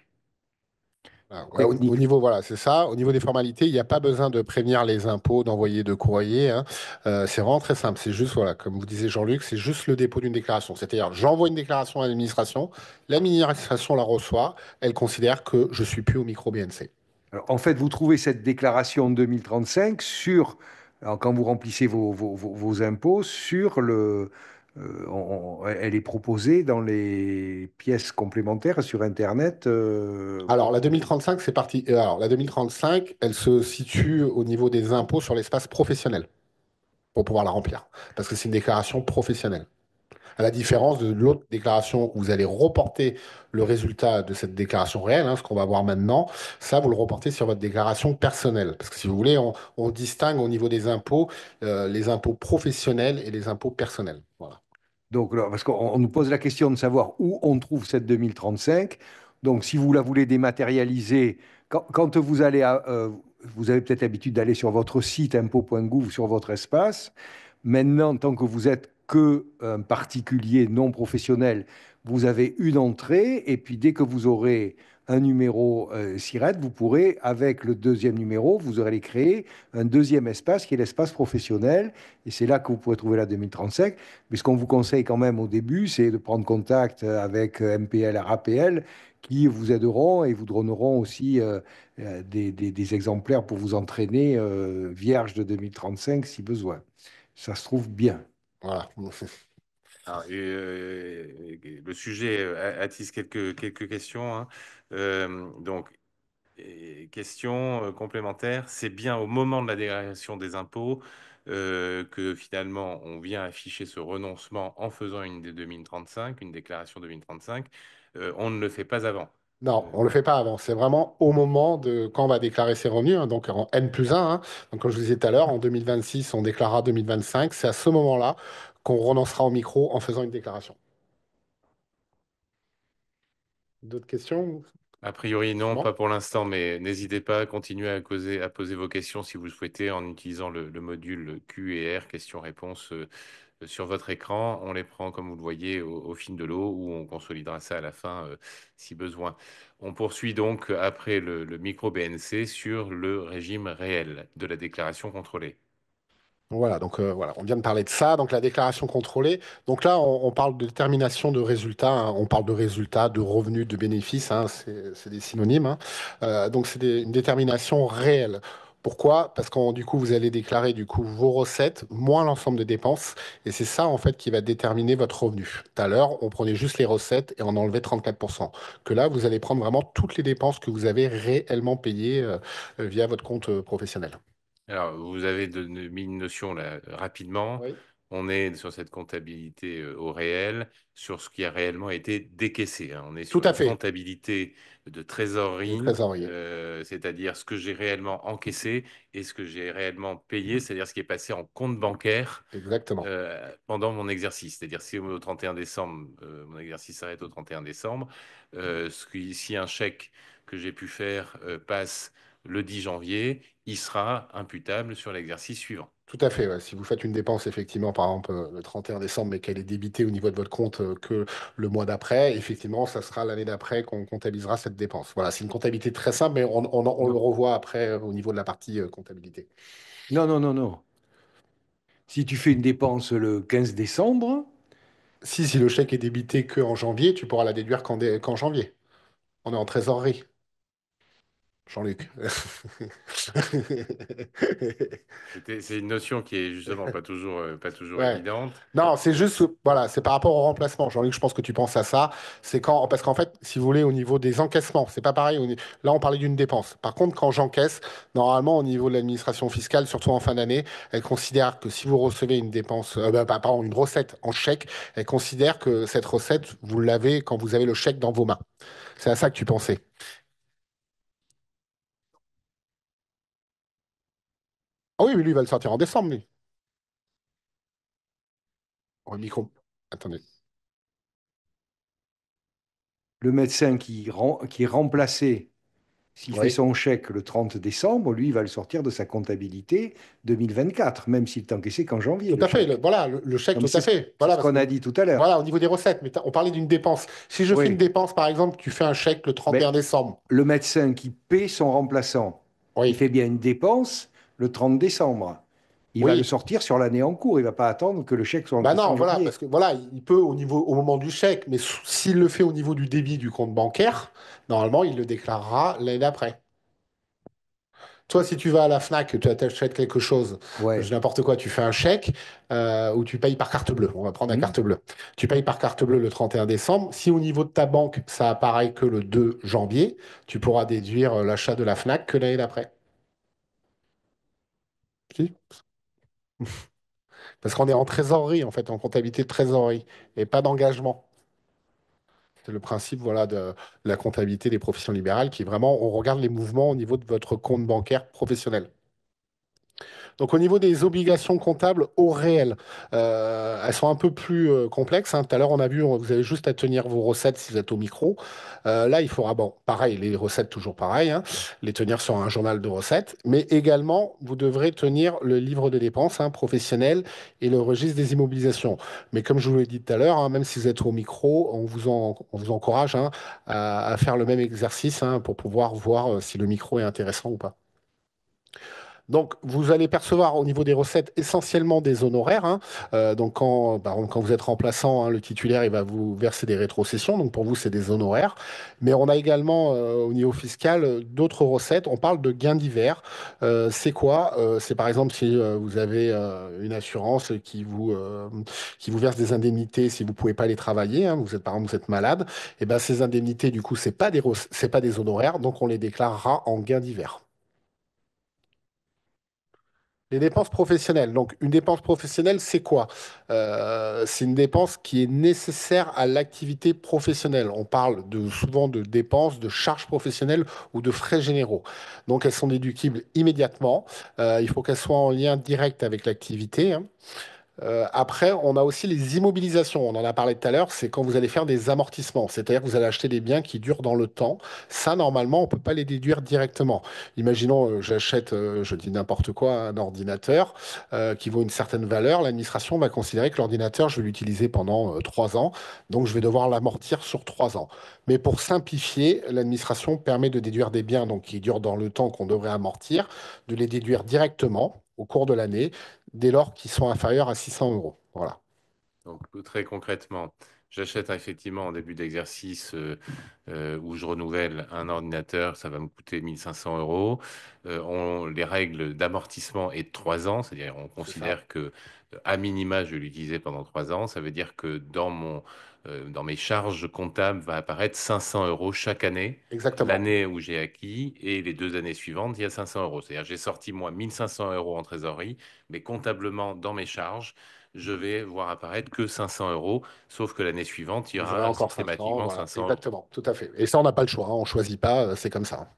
Voilà. Ouais, au Technique. niveau, voilà, c'est ça. Au niveau des formalités, il n'y a pas besoin de prévenir les impôts, d'envoyer de courrier, hein. C'est vraiment très simple. C'est juste, voilà, comme vous disiez Jean-Luc, c'est juste le dépôt d'une déclaration. C'est-à-dire, j'envoie une déclaration à l'administration la reçoit, elle considère que je suis plus au micro BNC. Alors, en fait, vous trouvez cette déclaration 2035 sur, alors, quand vous remplissez vos impôts, sur le, elle est proposée dans les pièces complémentaires sur Internet. Alors, la 2035, c'est parti. Alors, la 2035, elle se situe au niveau des impôts sur l'espace professionnel pour pouvoir la remplir. Parce que c'est une déclaration professionnelle. À la différence de l'autre déclaration où vous allez reporter le résultat de cette déclaration réelle, hein, ce qu'on va voir maintenant, ça, vous le reportez sur votre déclaration personnelle. Parce que si vous voulez, on distingue au niveau des impôts, les impôts professionnels et les impôts personnels. Voilà. Donc, là, parce qu'on nous pose la question de savoir où on trouve cette 2035. Donc, si vous la voulez dématérialiser, quand vous allez vous avez peut-être l'habitude d'aller sur votre site impôt.gouv sur votre espace. Maintenant, tant que vous êtes que un particulier non professionnel, vous avez une entrée et puis dès que vous aurez un numéro SIRET, vous pourrez, avec le deuxième numéro, vous aurez créé un deuxième espace qui est l'espace professionnel. Et c'est là que vous pourrez trouver la 2035. Mais ce qu'on vous conseille quand même au début, c'est de prendre contact avec MPL, RAPL, qui vous aideront et vous donneront aussi des exemplaires pour vous entraîner vierge de 2035 si besoin. Ça se trouve bien. Voilà. Alors, le sujet attise quelques questions, hein. Donc, question complémentaire, c'est bien au moment de la déclaration des impôts que finalement on vient afficher ce renoncement en faisant une 2035, une déclaration 2035. On ne le fait pas avant. Non, Euh, on ne le fait pas avant. C'est vraiment au moment de quand on va déclarer ses revenus, hein, donc en N+1. Hein. Donc, comme je vous disais tout à l'heure, en 2026, on déclarera 2025. C'est à ce moment-là qu'on renoncera au micro en faisant une déclaration. D'autres questions? A priori, non, Non? pas pour l'instant, mais n'hésitez pas à continuer à poser vos questions si vous le souhaitez en utilisant le module Q et R, questions-réponses, sur votre écran. On les prend, comme vous le voyez, au fil de l'eau ou on consolidera ça à la fin si besoin. On poursuit donc après le micro BNC sur le régime réel de la déclaration contrôlée. Voilà, donc voilà, on vient de parler de ça. Donc la déclaration contrôlée. Donc là, on parle de détermination de résultats, hein. On parle de résultats, de revenus, de bénéfices, hein. C'est des synonymes, hein. Donc c'est une détermination réelle. Pourquoi? Parce que du coup, vous allez déclarer du coup vos recettes moins l'ensemble des dépenses. Et c'est ça en fait qui va déterminer votre revenu. Tout à l'heure, on prenait juste les recettes et on enlevait 34%. Que là, vous allez prendre vraiment toutes les dépenses que vous avez réellement payées via votre compte professionnel. Alors, vous avez mis une notion là rapidement. Oui. On est sur cette comptabilité au réel, sur ce qui a réellement été décaissé, hein. On est Tout sur à une fait, comptabilité de de trésorerie, trésorier. c'est-à-dire ce que j'ai réellement encaissé et ce que j'ai réellement payé, c'est-à-dire ce qui est passé en compte bancaire Exactement. pendant mon exercice. C'est-à-dire si au 31 décembre, mon exercice s'arrête au 31 décembre, si un chèque que j'ai pu faire passe le 10 janvier, il sera imputable sur l'exercice suivant. Tout à fait. Ouais. Si vous faites une dépense, effectivement, par exemple, le 31 décembre, mais qu'elle est débitée au niveau de votre compte que le mois d'après, effectivement, ça sera l'année d'après qu'on comptabilisera cette dépense. Voilà, c'est une comptabilité très simple, mais on le Non, revoit après au niveau de la partie comptabilité. non, non, non, non. Si tu fais une dépense le 15 décembre, Si le chèque est débité que en janvier, tu pourras la déduire qu'en janvier. On est en trésorerie, Jean-Luc. C'est une notion qui est justement pas toujours Ouais. évidente. Non, c'est juste, voilà, c'est par rapport au remplacement. Jean-Luc, je pense que tu penses à ça. C'est quand, parce qu'en fait, si vous voulez, au niveau des encaissements, c'est pas pareil. Là, on parlait d'une dépense. Par contre, quand j'encaisse, normalement, au niveau de l'administration fiscale, surtout en fin d'année, elle considère que si vous recevez une dépense, pardon, une recette en chèque, elle considère que cette recette, vous l'avez quand vous avez le chèque dans vos mains. C'est à ça que tu pensais. Ah oui, mais lui, il va le sortir en décembre, lui. Au micro. Attendez. le médecin qui est remplacé, s'il fait Oui. son chèque le 30 décembre, lui, il va le sortir de sa comptabilité 2024, même s'il est encaissé qu'en janvier, Tout le à fait, chèque. voilà, le chèque, Non, mais tout à fait. c'est Voilà, ce parce qu'on que a dit tout à l'heure. voilà, au niveau des recettes, mais on parlait d'une dépense. Si je fais une Oui, dépense, par exemple, tu fais un chèque le 31 mais décembre. le médecin qui paie son remplaçant, il Oui, fait bien une dépense le 30 décembre. Il va le oui. sortir sur l'année en cours. Il ne va pas attendre que le chèque soit Bah encaissé non, en voilà, parce janvier. que voilà, il peut au moment du chèque, mais s'il le fait au niveau du débit du compte bancaire, normalement, il le déclarera l'année d'après. Toi, si tu vas à la Fnac, tu achètes quelque chose, Ouais. n'importe quoi, tu fais un chèque ou tu payes par carte bleue. On va prendre la Hmm. carte bleue. Tu payes par carte bleue le 31 décembre. Si au niveau de ta banque, ça apparaît que le 2 janvier, tu pourras déduire l'achat de la Fnac que l'année d'après. Si. Parce qu'on est en trésorerie, en fait, en comptabilité de trésorerie, et pas d'engagement. C'est le principe, voilà, de la comptabilité des professions libérales, qui est vraiment, on regarde les mouvements au niveau de votre compte bancaire professionnel. Donc au niveau des obligations comptables au réel, elles sont un peu plus complexes, hein. Tout à l'heure, on a vu, vous avez juste à tenir vos recettes si vous êtes au micro. Là, il faudra, bon, pareil, les recettes toujours pareil, hein, les tenir sur un journal de recettes, mais également, vous devrez tenir le livre de dépenses, hein, professionnel, et le registre des immobilisations. Mais comme je vous l'ai dit tout à l'heure, hein, même si vous êtes au micro, on vous encourage, hein, à faire le même exercice, hein, pour pouvoir voir si le micro est intéressant ou pas. Donc, vous allez percevoir au niveau des recettes essentiellement des honoraires, hein. Donc, par exemple, quand vous êtes remplaçant, hein, le titulaire, il va vous verser des rétrocessions. Donc, pour vous, c'est des honoraires. Mais on a également, au niveau fiscal, d'autres recettes. On parle de gains divers. C'est quoi? C'est par exemple si vous avez une assurance qui vous verse des indemnités si vous pouvez pas aller travailler, hein. Vous êtes, par exemple, vous êtes malade. Et ben, ces indemnités, du coup, c'est pas des honoraires. Donc, on les déclarera en gains divers. Les dépenses professionnelles. Donc, une dépense professionnelle, c'est quoi? C'est une dépense qui est nécessaire à l'activité professionnelle. On parle souvent de dépenses, de charges professionnelles ou de frais généraux. Donc, elles sont déductibles immédiatement. Il faut qu'elles soient en lien direct avec l'activité, hein. Après, on a aussi les immobilisations. On en a parlé tout à l'heure. C'est quand vous allez faire des amortissements. C'est-à-dire que vous allez acheter des biens qui durent dans le temps. Ça, normalement, on ne peut pas les déduire directement. Imaginons, j'achète, je dis n'importe quoi, un ordinateur qui vaut une certaine valeur. L'administration va considérer que l'ordinateur, je vais l'utiliser pendant 3 ans. Donc, je vais devoir l'amortir sur 3 ans. Mais pour simplifier, l'administration permet de déduire des biens donc, qui durent dans le temps qu'on devrait amortir, de les déduire directement au cours de l'année dès lors qu'ils sont inférieurs à 600 euros. Voilà. Donc, très concrètement, j'achète effectivement en début d'exercice où je renouvelle un ordinateur, ça va me coûter 1 500 euros. Les règles d'amortissement est de 3 ans, c'est-à-dire on C'est ça. considère que à minima, je vais l'utiliser pendant 3 ans. Ça veut dire que dans mes charges comptables va apparaître 500 euros chaque année. Exactement. L'année où j'ai acquis et les 2 années suivantes, il y a 500 euros. C'est-à-dire j'ai sorti moi 1500 euros en trésorerie, mais comptablement dans mes charges, je vais voir apparaître que 500 euros, sauf que l'année suivante, il y Vous aurez aura encore 500, systématiquement voilà. 500 euros. Exactement. Tout à fait. Et ça, on n'a pas le choix, hein. On ne choisit pas, c'est comme ça.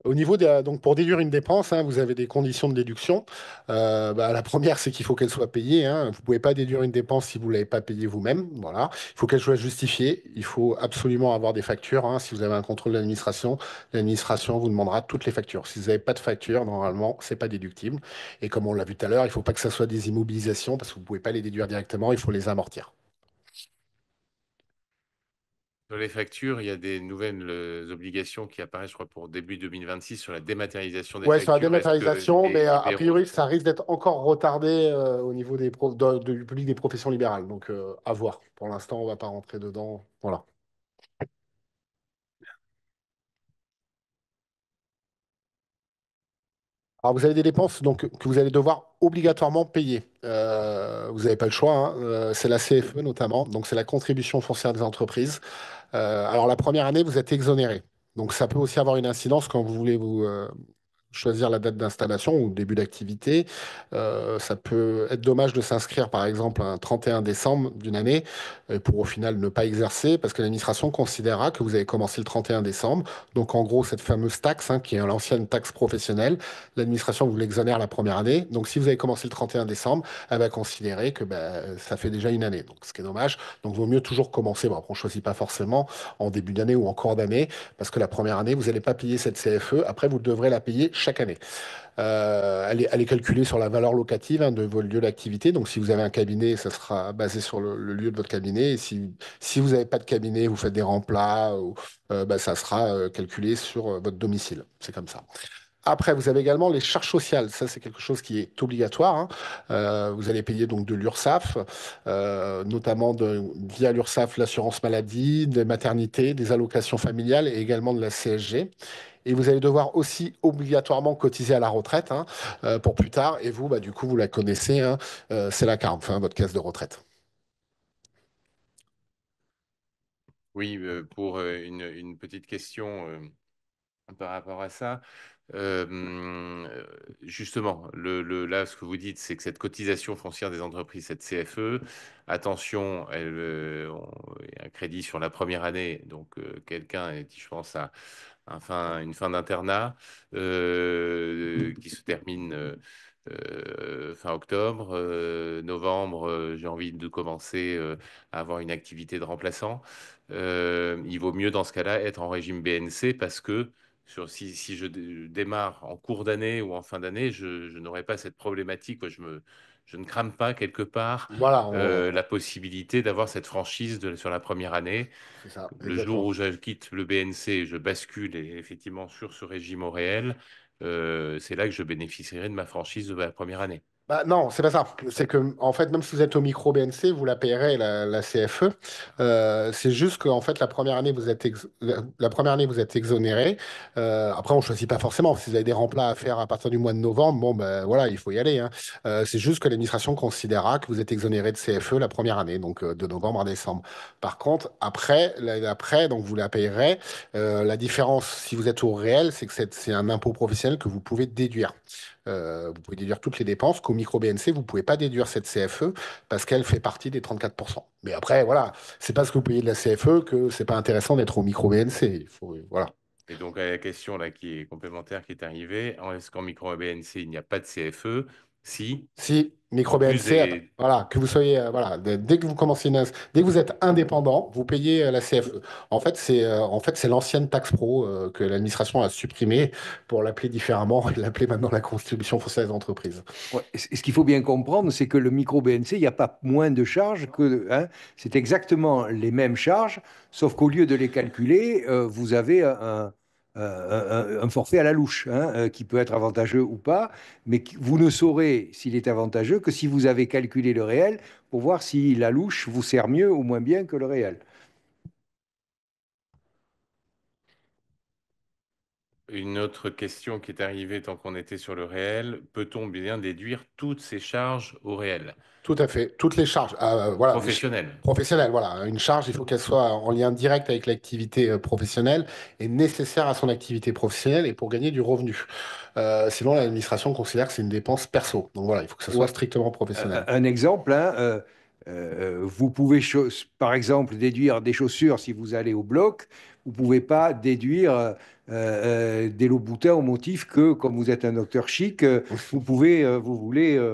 Au niveau donc pour déduire une dépense, hein, vous avez des conditions de déduction. La première, c'est qu'il faut qu'elle soit payée, hein. Vous ne pouvez pas déduire une dépense si vous ne l'avez pas payée vous-même. Voilà. Il faut qu'elle soit justifiée. Il faut absolument avoir des factures, hein. Si vous avez un contrôle d'administration, l'administration vous demandera toutes les factures. Si vous n'avez pas de facture, normalement, c'est pas déductible. Et comme on l'a vu tout à l'heure, il ne faut pas que ça soit des immobilisations parce que vous ne pouvez pas les déduire directement. Il faut les amortir. Sur les factures, il y a des nouvelles obligations qui apparaissent, je crois, pour début 2026 sur la dématérialisation des Ouais, sur la factures. Est-ce que dématérialisation, mais les a libéraux priori, ça sont... risque d'être encore retardé au niveau du public des professions libérales. Donc, à voir. Pour l'instant, on ne va pas rentrer dedans. Voilà. Alors, vous avez des dépenses donc, que vous allez devoir obligatoirement payer. Vous n'avez pas le choix, hein. C'est la CFE notamment. Donc, c'est la contribution foncière des entreprises. Alors, la première année, vous êtes exonéré. Donc, ça peut aussi avoir une incidence quand vous voulez choisir la date d'installation ou début d'activité. Ça peut être dommage de s'inscrire, par exemple, un 31 décembre d'une année pour au final ne pas exercer parce que l'administration considérera que vous avez commencé le 31 décembre. Donc, en gros, cette fameuse taxe, hein, qui est l'ancienne taxe professionnelle, l'administration vous l'exonère la première année. Donc, si vous avez commencé le 31 décembre, elle va considérer que ça fait déjà une année. Donc, ce qui est dommage. Donc, il vaut mieux toujours commencer. Bon, après, on ne choisit pas forcément en début d'année ou en cours d'année parce que la première année, vous n'allez pas payer cette CFE. Après, vous devrez la payer chaque année. Elle est calculée sur la valeur locative, hein, de vos lieux d'activité. Donc, si vous avez un cabinet, ça sera basé sur le lieu de votre cabinet. Et si vous n'avez pas de cabinet, vous faites des remplats, ça sera calculé sur votre domicile. C'est comme ça. Après, vous avez également les charges sociales. Ça, c'est quelque chose qui est obligatoire, hein. Vous allez payer donc de l'URSSAF, notamment via l'URSSAF l'assurance maladie, des maternités, des allocations familiales et également de la CSG. Et vous allez devoir aussi obligatoirement cotiser à la retraite, hein, pour plus tard. Et vous, du coup, vous la connaissez, hein, c'est la CARF, hein, votre caisse de retraite. Oui, pour une petite question par rapport à ça. Euh, Justement, là, ce que vous dites, c'est que cette cotisation foncière des entreprises, cette CFE, attention, il y a un crédit sur la première année. Donc, quelqu'un, je pense à une fin d'internat qui se termine fin octobre. Novembre, j'ai envie de commencer à avoir une activité de remplaçant. Il vaut mieux dans ce cas-là être en régime BNC parce que si je démarre en cours d'année ou en fin d'année, je n'aurai pas cette problématique. Quoi. Je ne crame pas quelque part Voilà, la possibilité d'avoir cette franchise sur la première année. c'est ça, Le jour exactement. où je quitte le BNC, je bascule effectivement sur ce régime au réel. C'est là que je bénéficierai de ma franchise de la première année. Bah, non, c'est pas ça. C'est que, en fait, même si vous êtes au micro BNC, vous la payerez, la CFE. C'est juste qu'en fait, la première année, la première année, vous êtes exonéré. Après, on choisit pas forcément. Si vous avez des remplats à faire à partir du mois de novembre, bon, ben voilà, il faut y aller, hein. C'est juste que l'administration considérera que vous êtes exonéré de CFE la première année, donc de novembre à décembre. Par contre, après, l'année d'après, donc vous la payerez. La différence, si vous êtes au réel, c'est que c'est un impôt professionnel que vous pouvez déduire. Vous pouvez déduire toutes les dépenses qu'au micro BNC, vous ne pouvez pas déduire cette CFE parce qu'elle fait partie des 34%. Mais après, voilà, c'est parce que vous payez de la CFE que c'est pas intéressant d'être au micro BNC. Voilà. Et donc, à la question là, qui est complémentaire qui est arrivée, est-ce qu'en micro-BNC, il n'y a pas de CFE? Si, Si micro en plus BNC, des, voilà, que vous soyez, voilà, dès que vous commencez dès que vous êtes indépendant, vous payez la CFE. En fait, c'est l'ancienne taxe pro que l'administration a supprimée pour l'appeler différemment et l'appeler maintenant la contribution foncière des entreprises. Ouais, ce qu'il faut bien comprendre, c'est que le micro-BNC, il n'y a pas moins de charges que, hein, c'est exactement les mêmes charges, sauf qu'au lieu de les calculer, vous avez un forfait à la louche, hein, qui peut être avantageux ou pas, mais vous ne saurez s'il est avantageux que si vous avez calculé le réel pour voir si la louche vous sert mieux ou moins bien que le réel. Une autre question qui est arrivée tant qu'on était sur le réel, peut-on bien déduire toutes ces charges au réel? Tout à fait. Toutes les charges, voilà, Professionnelles. professionnelles, voilà. Une charge, il faut qu'elle soit en lien direct avec l'activité professionnelle et nécessaire à son activité professionnelle et pour gagner du revenu. Sinon, l'administration considère que c'est une dépense perso. Donc voilà, il faut que ce soit Ouais. strictement professionnel. Un exemple, hein, vous pouvez, par exemple, déduire des chaussures si vous allez au bloc. Vous ne pouvez pas déduire des Louboutins au motif que, comme vous êtes un docteur chic, vous voulez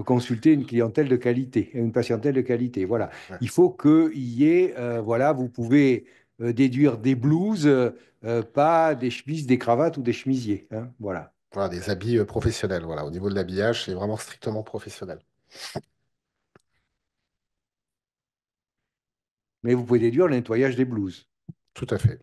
consulter une clientèle de qualité, une patientèle de qualité. Voilà. Ouais. Il faut qu'il y ait, voilà, vous pouvez déduire des blouses, pas des chemises, des cravates ou des chemisiers, hein. Voilà. Voilà, des habits professionnels. Voilà, au niveau de l'habillage, c'est vraiment strictement professionnel. Mais vous pouvez déduire le nettoyage des blouses. Tout à fait.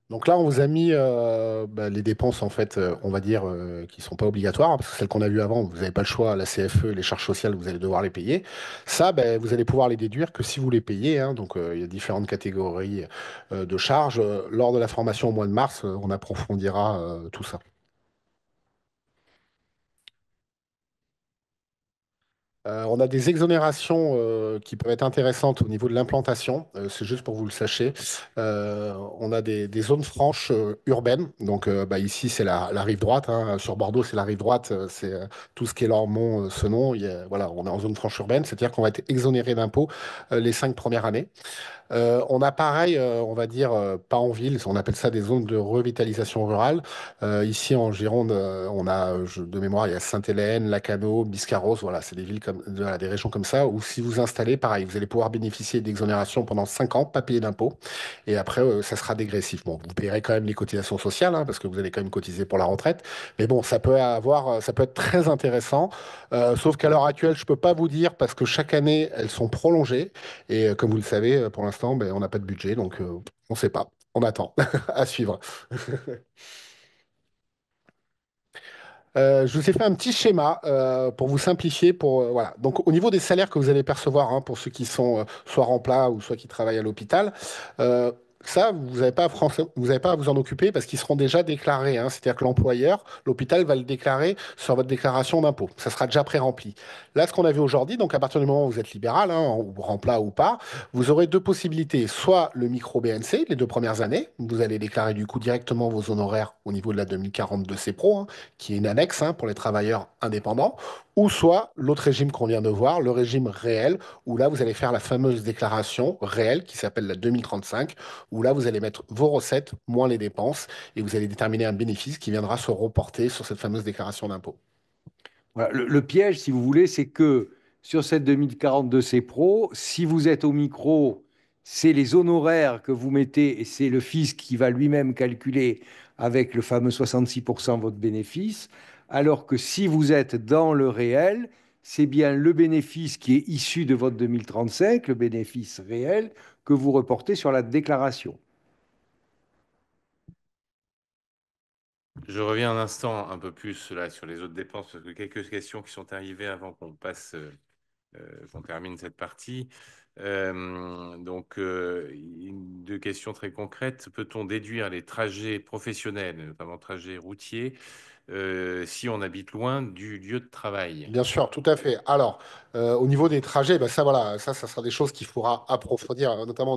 Donc là, on vous a mis les dépenses, en fait, on va dire, qui sont pas obligatoires, hein, parce que celles qu'on a vues avant, vous n'avez pas le choix, la CFE, les charges sociales, vous allez devoir les payer. Ça, ben, vous allez pouvoir les déduire que si vous les payez, hein. Donc, il y a différentes catégories de charges. Lors de la formation au mois de mars, on approfondira tout ça. On a des exonérations qui peuvent être intéressantes au niveau de l'implantation. C'est juste pour que vous le sachiez. On a des zones franches urbaines. Donc ici, c'est la rive droite, hein. Sur Bordeaux, c'est la rive droite. C'est tout ce qui est Lormont, Senon. Voilà, on est en zone franche urbaine. C'est-à-dire qu'on va être exonéré d'impôts les 5 premières années. On a pareil, on va dire, pas en ville, on appelle ça des zones de revitalisation rurale. Ici en Gironde, on a de mémoire, il y a Sainte-Hélène, Lacanau, Biscarrosse, voilà, c'est des villes voilà, des régions comme ça où si vous installez, pareil, vous allez pouvoir bénéficier d'exonération pendant 5 ans, pas payer d'impôts, et après, ça sera dégressif. Bon, vous payerez quand même les cotisations sociales, hein, parce que vous allez quand même cotiser pour la retraite, mais bon, ça peut être très intéressant, sauf qu'à l'heure actuelle, je peux pas vous dire parce que chaque année, elles sont prolongées. Et comme vous le savez, pour l'instant, ben, on n'a pas de budget, donc on ne sait pas. On attend à suivre. Je vous ai fait un petit schéma pour vous simplifier. Voilà. Donc, au niveau des salaires que vous allez percevoir, hein, pour ceux qui sont soit en plat ou soit qui travaillent à l'hôpital, euh, Ça, vous avez pas à vous en occuper parce qu'ils seront déjà déclarés, hein. C'est-à-dire que l'employeur, l'hôpital va le déclarer sur votre déclaration d'impôt. Ça sera déjà pré-rempli. Là, ce qu'on a vu aujourd'hui, donc à partir du moment où vous êtes libéral, hein, ou remplat ou pas, vous aurez deux possibilités. Soit le micro BNC, les 2 premières années, vous allez déclarer du coup directement vos honoraires au niveau de la 2042 CPRO, hein, qui est une annexe, hein, pour les travailleurs indépendants, ou soit l'autre régime qu'on vient de voir, le régime réel, où là, vous allez faire la fameuse déclaration réelle qui s'appelle la 2035 où là, vous allez mettre vos recettes moins les dépenses et vous allez déterminer un bénéfice qui viendra se reporter sur cette fameuse déclaration d'impôt. Voilà, le piège, si vous voulez, c'est que sur cette 2042 C Pro, si vous êtes au micro, c'est les honoraires que vous mettez et c'est le fisc qui va lui-même calculer avec le fameux 66% votre bénéfice, alors que si vous êtes dans le réel, c'est bien le bénéfice qui est issu de votre 2035, le bénéfice réel, que vous reportez sur la déclaration. Je reviens un instant un peu plus là sur les autres dépenses, parce que quelques questions qui sont arrivées avant qu'on termine cette partie. Deux questions très concrètes. Peut-on déduire les trajets professionnels, notamment trajets routiers, si on habite loin du lieu de travail? Bien sûr, tout à fait. Alors, au niveau des trajets, ben ça, voilà, ça sera des choses qu'il faudra approfondir, notamment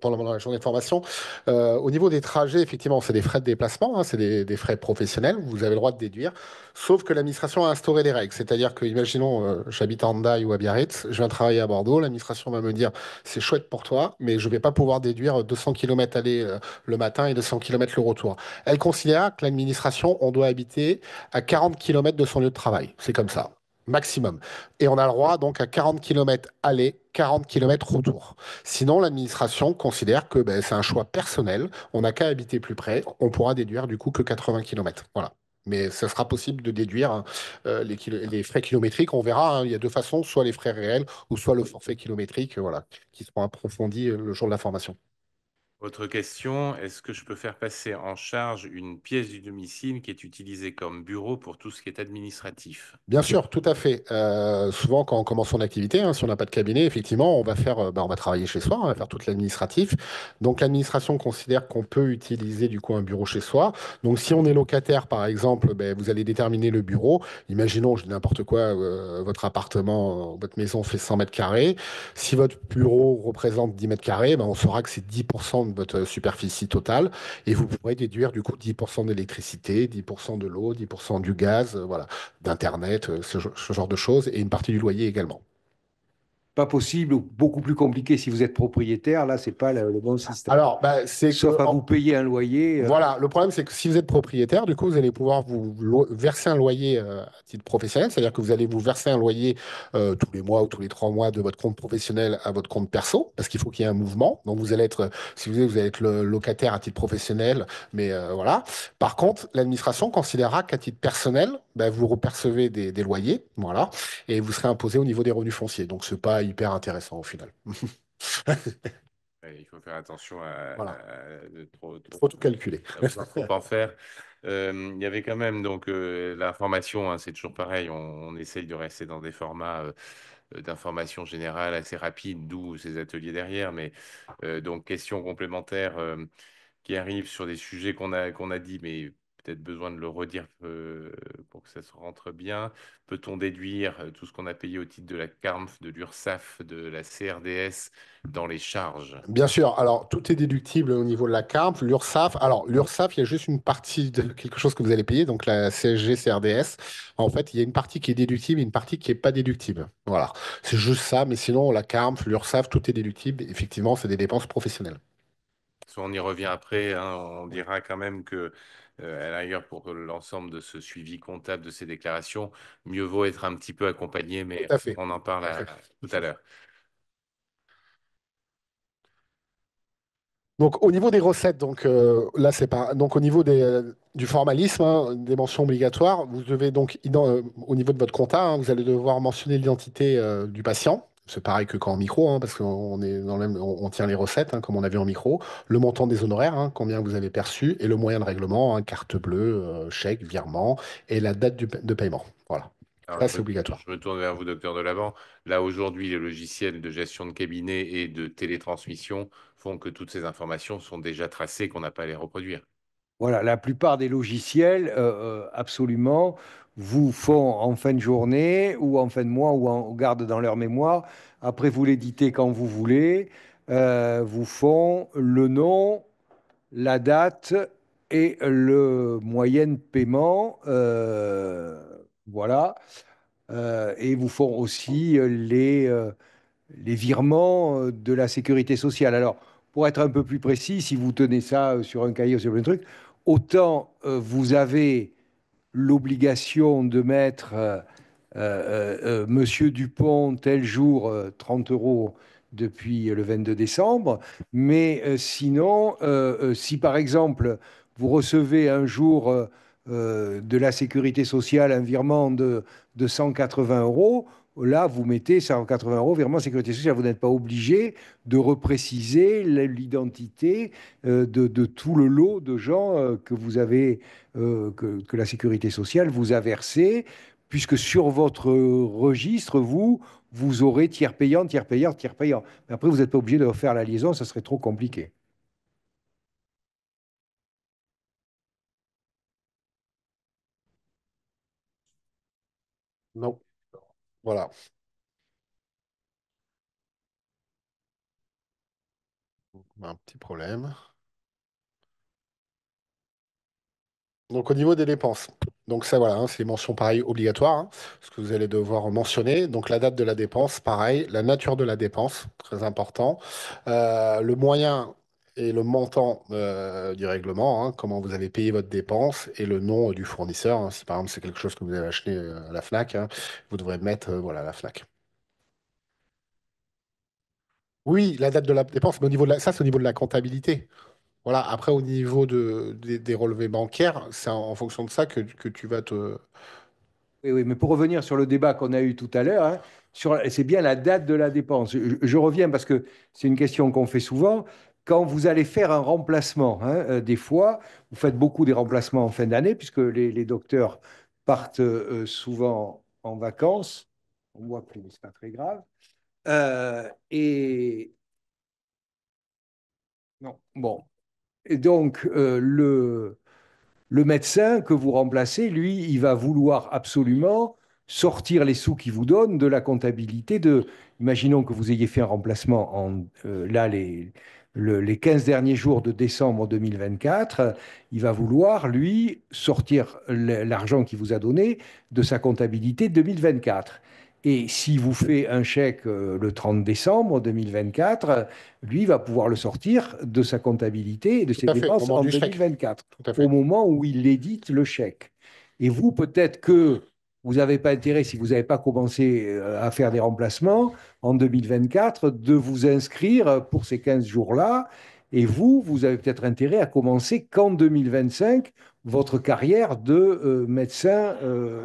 pendant la journée de formation. Au niveau des trajets, effectivement, c'est des frais de déplacement, hein, c'est des frais professionnels, vous avez le droit de déduire, sauf que l'administration a instauré des règles. C'est-à-dire que, imaginons, j'habite à Hendaye ou à Biarritz, je viens travailler à Bordeaux, l'administration va me dire, c'est chouette pour toi, mais je ne vais pas pouvoir déduire 200 km aller le matin et 200 km le retour. Elle considère que l'administration, on doit habiter à 40 km de son lieu de travail. C'est comme ça maximum. Et on a le droit donc à 40 km aller, 40 km retour. Sinon, l'administration considère que ben, c'est un choix personnel, on n'a qu'à habiter plus près, on pourra déduire du coup que 80 km. Voilà. Mais ce sera possible de déduire, hein, les frais kilométriques. On verra, hein, il y a deux façons, soit les frais réels ou soit le forfait kilométrique, voilà, qui seront approfondis le jour de la formation. Autre question, est-ce que je peux faire passer en charge une pièce du domicile qui est utilisée comme bureau pour tout ce qui est administratif? Bien sûr, tout à fait. Souvent, quand on commence son activité, hein, si on n'a pas de cabinet, effectivement, on va faire, on va travailler chez soi, on va faire tout l'administratif. Donc, l'administration considère qu'on peut utiliser du coup un bureau chez soi. Donc, si on est locataire, par exemple, ben, vous allez déterminer le bureau. Imaginons, je dis n'importe quoi, votre appartement, votre maison fait 100 mètres carrés. Si votre bureau représente 10 mètres carrés, ben, on saura que c'est 10% de votre superficie totale et vous pourrez déduire du coup 10% d'électricité, 10% de l'eau, 10% du gaz, voilà, d'Internet, ce genre de choses, et une partie du loyer également. Pas possible ou beaucoup plus compliqué si vous êtes propriétaire. Là, c'est pas le bon système. Alors, bah, c'est que Sauf à vous payer un loyer. voilà, le problème, c'est que si vous êtes propriétaire, du coup, vous allez pouvoir verser un loyer à titre professionnel, c'est-à-dire que vous allez vous verser un loyer tous les mois ou tous les 3 mois de votre compte professionnel à votre compte perso, parce qu'il faut qu'il y ait un mouvement. Donc, vous allez être, si vous voulez, vous allez être le locataire à titre professionnel, mais voilà. Par contre, l'administration considérera qu'à titre personnel, ben, vous percevez des loyers, voilà, et vous serez imposé au niveau des revenus fonciers. Donc, c'est pas hyper intéressant au final. Ouais, il faut faire attention Voilà, de faut tout calculer. à vouloir trop en faire. Il y avait quand même donc la formation, hein, c'est toujours pareil, on essaye de rester dans des formats d'information générale assez rapides, d'où ces ateliers derrière. Mais donc, question complémentaire qui arrive sur des sujets qu'on a dit, mais peut-être besoin de le redire pour que ça se rentre bien. Peut-on déduire tout ce qu'on a payé au titre de la CARMF, de l'URSSAF, de la CRDS dans les charges? Bien sûr, alors tout est déductible au niveau de la CARP, l'URSSAF. Alors, l'URSSAF, il y a juste une partie de quelque chose que vous allez payer, donc la CSG, CRDS. En fait, il y a une partie qui est déductible et une partie qui n'est pas déductible. Voilà, c'est juste ça, mais sinon, la CARP, l'URSSAF, tout est déductible. Effectivement, c'est des dépenses professionnelles. Soit on y revient après, hein, on dira quand même que, à la rigueur, pour l'ensemble de ce suivi comptable de ces déclarations, mieux vaut être un petit peu accompagné, Tout mais à fait. on en parle Tout à fait. tout à l'heure. Donc, au niveau des recettes, donc là, c'est pas. Donc, au niveau du formalisme, hein, des mentions obligatoires, vous devez donc, au niveau de votre compta, hein, vous allez devoir mentionner l'identité du patient. C'est pareil que quand en micro, hein, parce qu'on est on tient les recettes, hein, comme on a vu en micro, le montant des honoraires, hein, combien vous avez perçu, et le moyen de règlement, hein, carte bleue, chèque, virement, et la date de paiement. Voilà. Alors, Ça, c'est obligatoire. je me tourne vers vous, docteur Delaban. Là, aujourd'hui, les logiciels de gestion de cabinet et de télétransmission font que toutes ces informations sont déjà tracées, qu'on n'a pas à les reproduire. Voilà, la plupart des logiciels, absolument, vous font en fin de journée ou en fin de mois ou en garde dans leur mémoire. Après, vous l'éditez quand vous voulez. Vous font le nom, la date et le moyen de paiement. Voilà. Et vous font aussi les virements de la sécurité sociale. Alors, pour être un peu plus précis, si vous tenez ça sur un cahier ou sur un truc, autant vous avez l'obligation de mettre Monsieur Dupont, tel jour, 30 euros depuis le 22 décembre. Mais sinon, si par exemple, vous recevez un jour de la sécurité sociale un virement de 180 euros, là, vous mettez 180 euros, virement sécurité sociale. Vous n'êtes pas obligé de repréciser l'identité de tout le lot de gens que vous avez, que la sécurité sociale vous a versé puisque sur votre registre, vous aurez tiers payant, tiers payant, tiers payant. Mais après, vous n'êtes pas obligé de refaire la liaison, ça serait trop compliqué. Non. Voilà. Un petit problème. Donc, au niveau des dépenses, donc ça, voilà, hein, c'est les mentions pareilles obligatoires, hein, ce que vous allez devoir mentionner. Donc, la date de la dépense, pareil, la nature de la dépense, très important. Le moyen et le montant du règlement, hein, comment vous avez payé votre dépense et le nom du fournisseur. Hein. Si par exemple c'est quelque chose que vous avez acheté à la Fnac, hein, vous devrez mettre voilà, la Fnac. Oui, la date de la dépense, mais au niveau de ça, c'est au niveau de la comptabilité. Voilà, après, au niveau des relevés bancaires, c'est en fonction de ça que tu vas te. Oui, oui, mais pour revenir sur le débat qu'on a eu tout à l'heure, hein, c'est bien la date de la dépense. Je reviens parce que c'est une question qu'on fait souvent. Quand vous allez faire un remplacement, hein, des fois, vous faites beaucoup des remplacements en fin d'année, puisque les docteurs partent souvent en vacances. On voit plus, mais ce n'est pas très grave. Et non, bon. Et donc, le médecin que vous remplacez, lui, il va vouloir absolument sortir les sous qu'il vous donne de la comptabilité de. Imaginons que vous ayez fait un remplacement là, les 15 derniers jours de décembre 2024. Il va vouloir, lui, sortir l'argent qu'il vous a donné de sa comptabilité 2024. Et s'il vous fait un chèque le 30 décembre 2024, lui va pouvoir le sortir de sa comptabilité et de Tout ses à fait, au dépenses moment en du chèque. 2024 Tout à au fait. moment où il édite le chèque. Et vous, peut-être que vous n'avez pas intérêt, si vous n'avez pas commencé à faire des remplacements en 2024, de vous inscrire pour ces 15 jours-là. Et vous avez peut-être intérêt à commencer qu'en 2025 votre carrière de médecin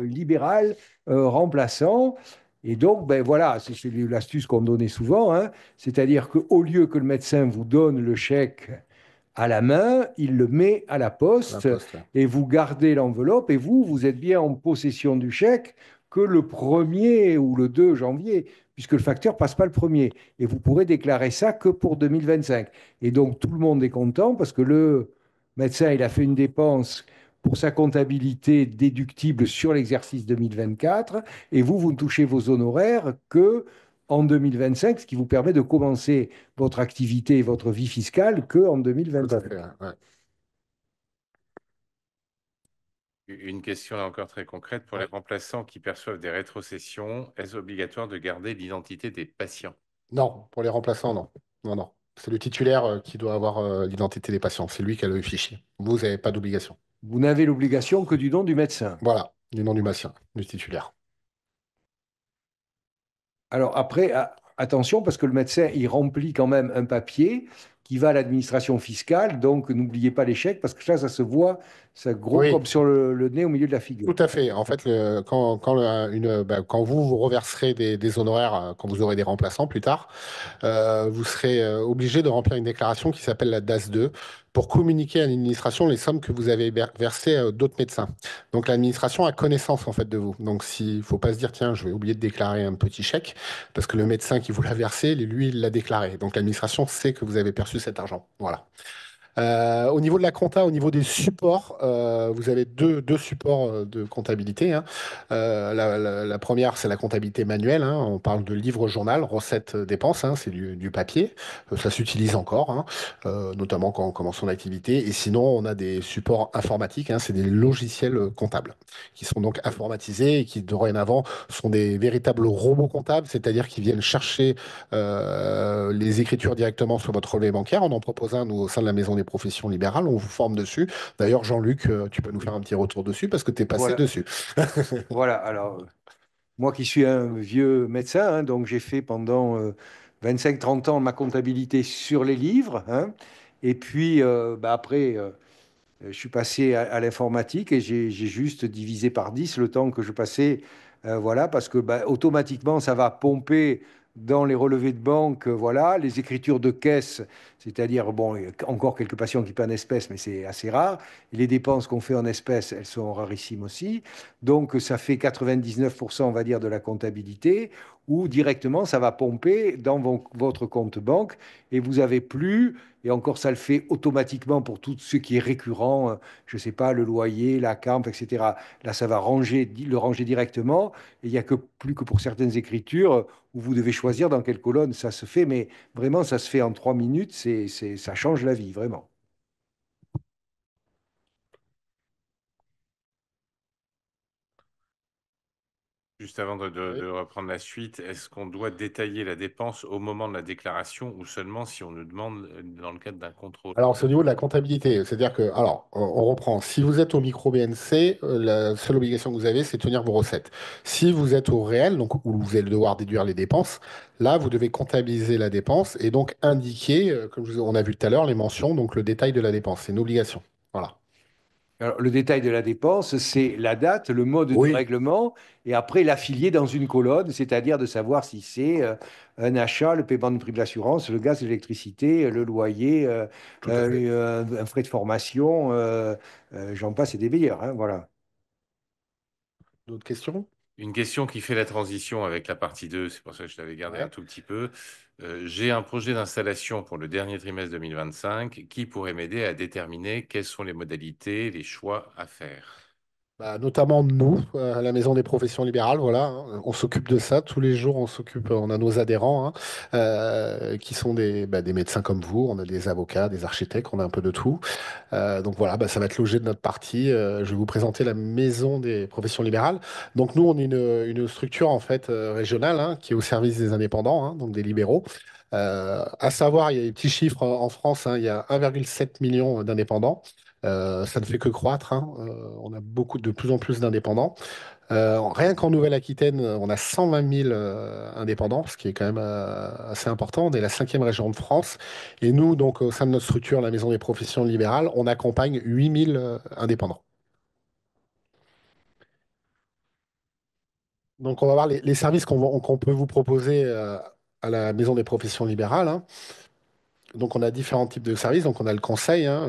libéral remplaçant. Et donc, ben voilà, c'est l'astuce qu'on donnait souvent, hein. C'est-à-dire qu'au lieu que le médecin vous donne le chèque à la main, il le met à la À la poste poste. Ouais. et vous gardez l'enveloppe et vous êtes bien en possession du chèque que le 1er ou le 2 janvier, puisque le facteur passe pas le premier. Et vous pourrez déclarer ça que pour 2025. Et donc tout le monde est content parce que le médecin, il a fait une dépense pour sa comptabilité déductible sur l'exercice 2024 et vous ne touchez vos honoraires que en 2025, ce qui vous permet de commencer votre activité et votre vie fiscale qu'en Tout à fait. 2025. Ouais. Une question là encore très concrète. Pour les Ouais. remplaçants qui perçoivent des rétrocessions, est-ce obligatoire de garder l'identité des patients? Non, pour les remplaçants, non. Non, non. C'est le titulaire qui doit avoir l'identité des patients. C'est lui qui a le fichier. Vous n'avez pas d'obligation. Vous n'avez l'obligation que du don du médecin. Voilà, du nom du patient, du titulaire. Alors après, attention, parce que le médecin, il remplit quand même un papier qui va à l'administration fiscale, donc n'oubliez pas les chèques, parce que ça se voit ça gros Oui, comme sur le nez au milieu de la figure. tout à fait. En fait, quand vous reverserez des honoraires, quand vous aurez des remplaçants plus tard, vous serez obligé de remplir une déclaration qui s'appelle la DAS 2 pour communiquer à l'administration les sommes que vous avez versées à d'autres médecins. Donc l'administration a connaissance en fait de vous. Donc s'il faut pas se dire tiens, je vais oublier de déclarer un petit chèque parce que le médecin qui vous l'a versé, lui, il l'a déclaré. Donc l'administration sait que vous avez perçu cet argent. Voilà. Au niveau de la compta, au niveau des supports, vous avez deux supports de comptabilité, hein. La première, c'est la comptabilité manuelle, hein. On parle de livre-journal, recettes, dépenses, hein. C'est du papier. Ça s'utilise encore, hein, notamment quand on commence son activité. Et sinon, on a des supports informatiques, hein. C'est des logiciels comptables qui sont donc informatisés et qui, dorénavant, sont des véritables robots comptables, c'est-à-dire qui viennent chercher les écritures directement sur votre relevé bancaire. On en propose un, nous, au sein de la Maison des professions libérales. On vous forme dessus. D'ailleurs, Jean-Luc, tu peux nous faire un petit retour dessus parce que tu es passé Voilà, dessus. voilà. Alors, moi qui suis un vieux médecin, hein, donc j'ai fait pendant 25-30 ans ma comptabilité sur les livres, hein. Et puis bah, après, je suis passé à l'informatique et j'ai juste divisé par 10 le temps que je passais, voilà, parce que bah, automatiquement, ça va pomper dans les relevés de banque, voilà, les écritures de caisse, c'est-à-dire, bon, il y a encore quelques patients qui paient en espèces, mais c'est assez rare. Les dépenses qu'on fait en espèces, elles sont rarissimes aussi. Donc, ça fait 99%, on va dire, de la comptabilité, où directement, ça va pomper dans votre compte banque et vous avez plus et encore, ça le fait automatiquement pour tout ce qui est récurrent, je ne sais pas, le loyer, la camp, etc. Là, ça va le ranger directement. Et il n'y a que plus que pour certaines écritures où vous devez choisir dans quelle colonne ça se fait. Mais vraiment, ça se fait en 3 minutes. Ça change la vie, vraiment. Juste avant de Oui. reprendre la suite, est-ce qu'on doit détailler la dépense au moment de la déclaration ou seulement si on nous demande dans le cadre d'un contrôle? Alors, c'est au niveau de la comptabilité. C'est-à-dire que, alors, on reprend. Si vous êtes au micro BNC, la seule obligation que vous avez, c'est de tenir vos recettes. Si vous êtes au réel, donc où vous allez devoir déduire les dépenses, là, vous devez comptabiliser la dépense et donc indiquer, comme on a vu tout à l'heure, les mentions, donc le détail de la dépense. C'est une obligation. Voilà. Alors, le détail de la dépense, c'est la date, le mode de Oui, règlement, et après l'affilier dans une colonne, c'est-à-dire de savoir si c'est un achat, le paiement de prime d'assurance, le gaz, l'électricité, le loyer, tout à fait. un frais de formation, j'en passe et des meilleurs, hein, voilà. D'autres questions? Une question qui fait la transition avec la partie 2, c'est pour ça que je l'avais gardé un Ouais. tout petit peu. J'ai un projet d'installation pour le dernier trimestre 2025. Qui pourrait m'aider à déterminer quelles sont les modalités, les choix à faire? Bah, notamment nous, à la Maison des professions libérales, voilà, hein, on s'occupe de ça tous les jours. On s'occupe, on a nos adhérents, hein, qui sont des médecins comme vous. On a des avocats, des architectes, on a un peu de tout. Donc voilà, bah, ça va être l'objet de notre partie. Je vais vous présenter la Maison des professions libérales. Donc nous, on est une structure en fait régionale, hein, qui est au service des indépendants, hein, donc des libéraux. À savoir, il y a des petits chiffres en France, hein, il y a 1,7 million d'indépendants. Ça ne fait que croître, hein. On a de plus en plus d'indépendants. Rien qu'en Nouvelle-Aquitaine, on a 120 000 indépendants, ce qui est quand même assez important. On est la cinquième région de France. Et nous, donc, au sein de notre structure, la Maison des professions libérales, on accompagne 8 000 indépendants. Donc, on va voir les services qu'on peut vous proposer à la Maison des professions libérales, hein. Donc, on a différents types de services. Donc, on a le conseil, hein.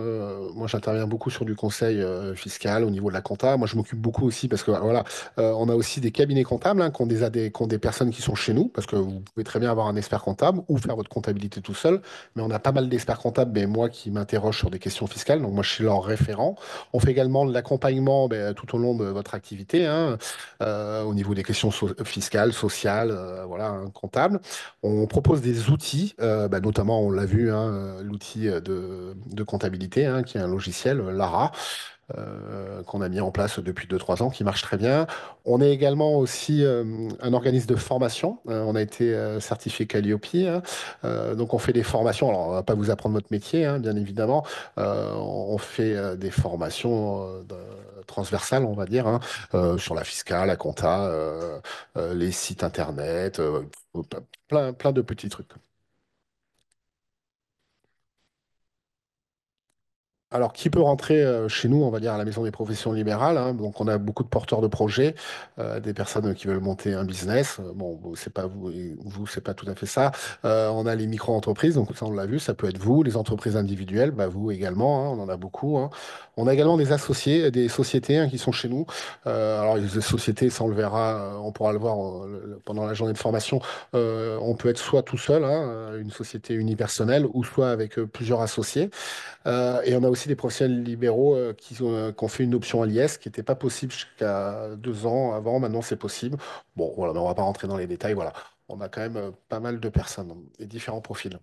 Moi, j'interviens beaucoup sur du conseil fiscal au niveau de la compta. Moi, je m'occupe beaucoup aussi parce que voilà, on a aussi des cabinets comptables, hein, qui ont des personnes qui sont chez nous parce que vous pouvez très bien avoir un expert comptable ou faire votre comptabilité tout seul. Mais on a pas mal d'experts comptables, mais moi qui m'interroge sur des questions fiscales. Donc, moi, je suis leur référent. On fait également de l'accompagnement tout au long de votre activité, hein, au niveau des questions fiscales, sociales, voilà, hein, comptables. On propose des outils, notamment, on l'a vu, hein, l'outil de comptabilité, hein, qui est un logiciel, Lara, qu'on a mis en place depuis 2 3 ans, qui marche très bien. On est également aussi un organisme de formation. On a été certifié Calliope, hein. Donc on fait des formations. Alors on va pas vous apprendre votre métier, hein, bien évidemment. On fait des formations transversales, on va dire, hein, sur la fiscale, la compta, les sites internet, plein de petits trucs. Alors, qui peut rentrer chez nous, on va dire, à la Maison des professions libérales, hein. Donc, on a beaucoup de porteurs de projets, des personnes qui veulent monter un business. Bon, c'est pas vous, et vous, c'est pas tout à fait ça. On a les micro-entreprises, donc ça, on l'a vu, ça peut être vous, les entreprises individuelles, bah, vous également, hein, on en a beaucoup, hein. On a également des associés, des sociétés, hein, qui sont chez nous. Alors, les sociétés, ça, on le verra, on pourra le voir pendant la journée de formation. On peut être soit tout seul, hein, une société unipersonnelle, ou soit avec plusieurs associés. Et on a aussi des professionnels libéraux qui ont fait une option à l'IS qui n'était pas possible jusqu'à 2 ans avant. Maintenant, c'est possible. Bon, voilà, mais on ne va pas rentrer dans les détails. Voilà. On a quand même pas mal de personnes et différents profils.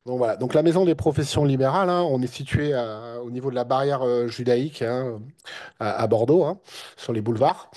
Donc voilà. Donc la maison des professions libérales, hein, on est situé au niveau de la barrière judaïque, hein, à Bordeaux, hein, sur les boulevards.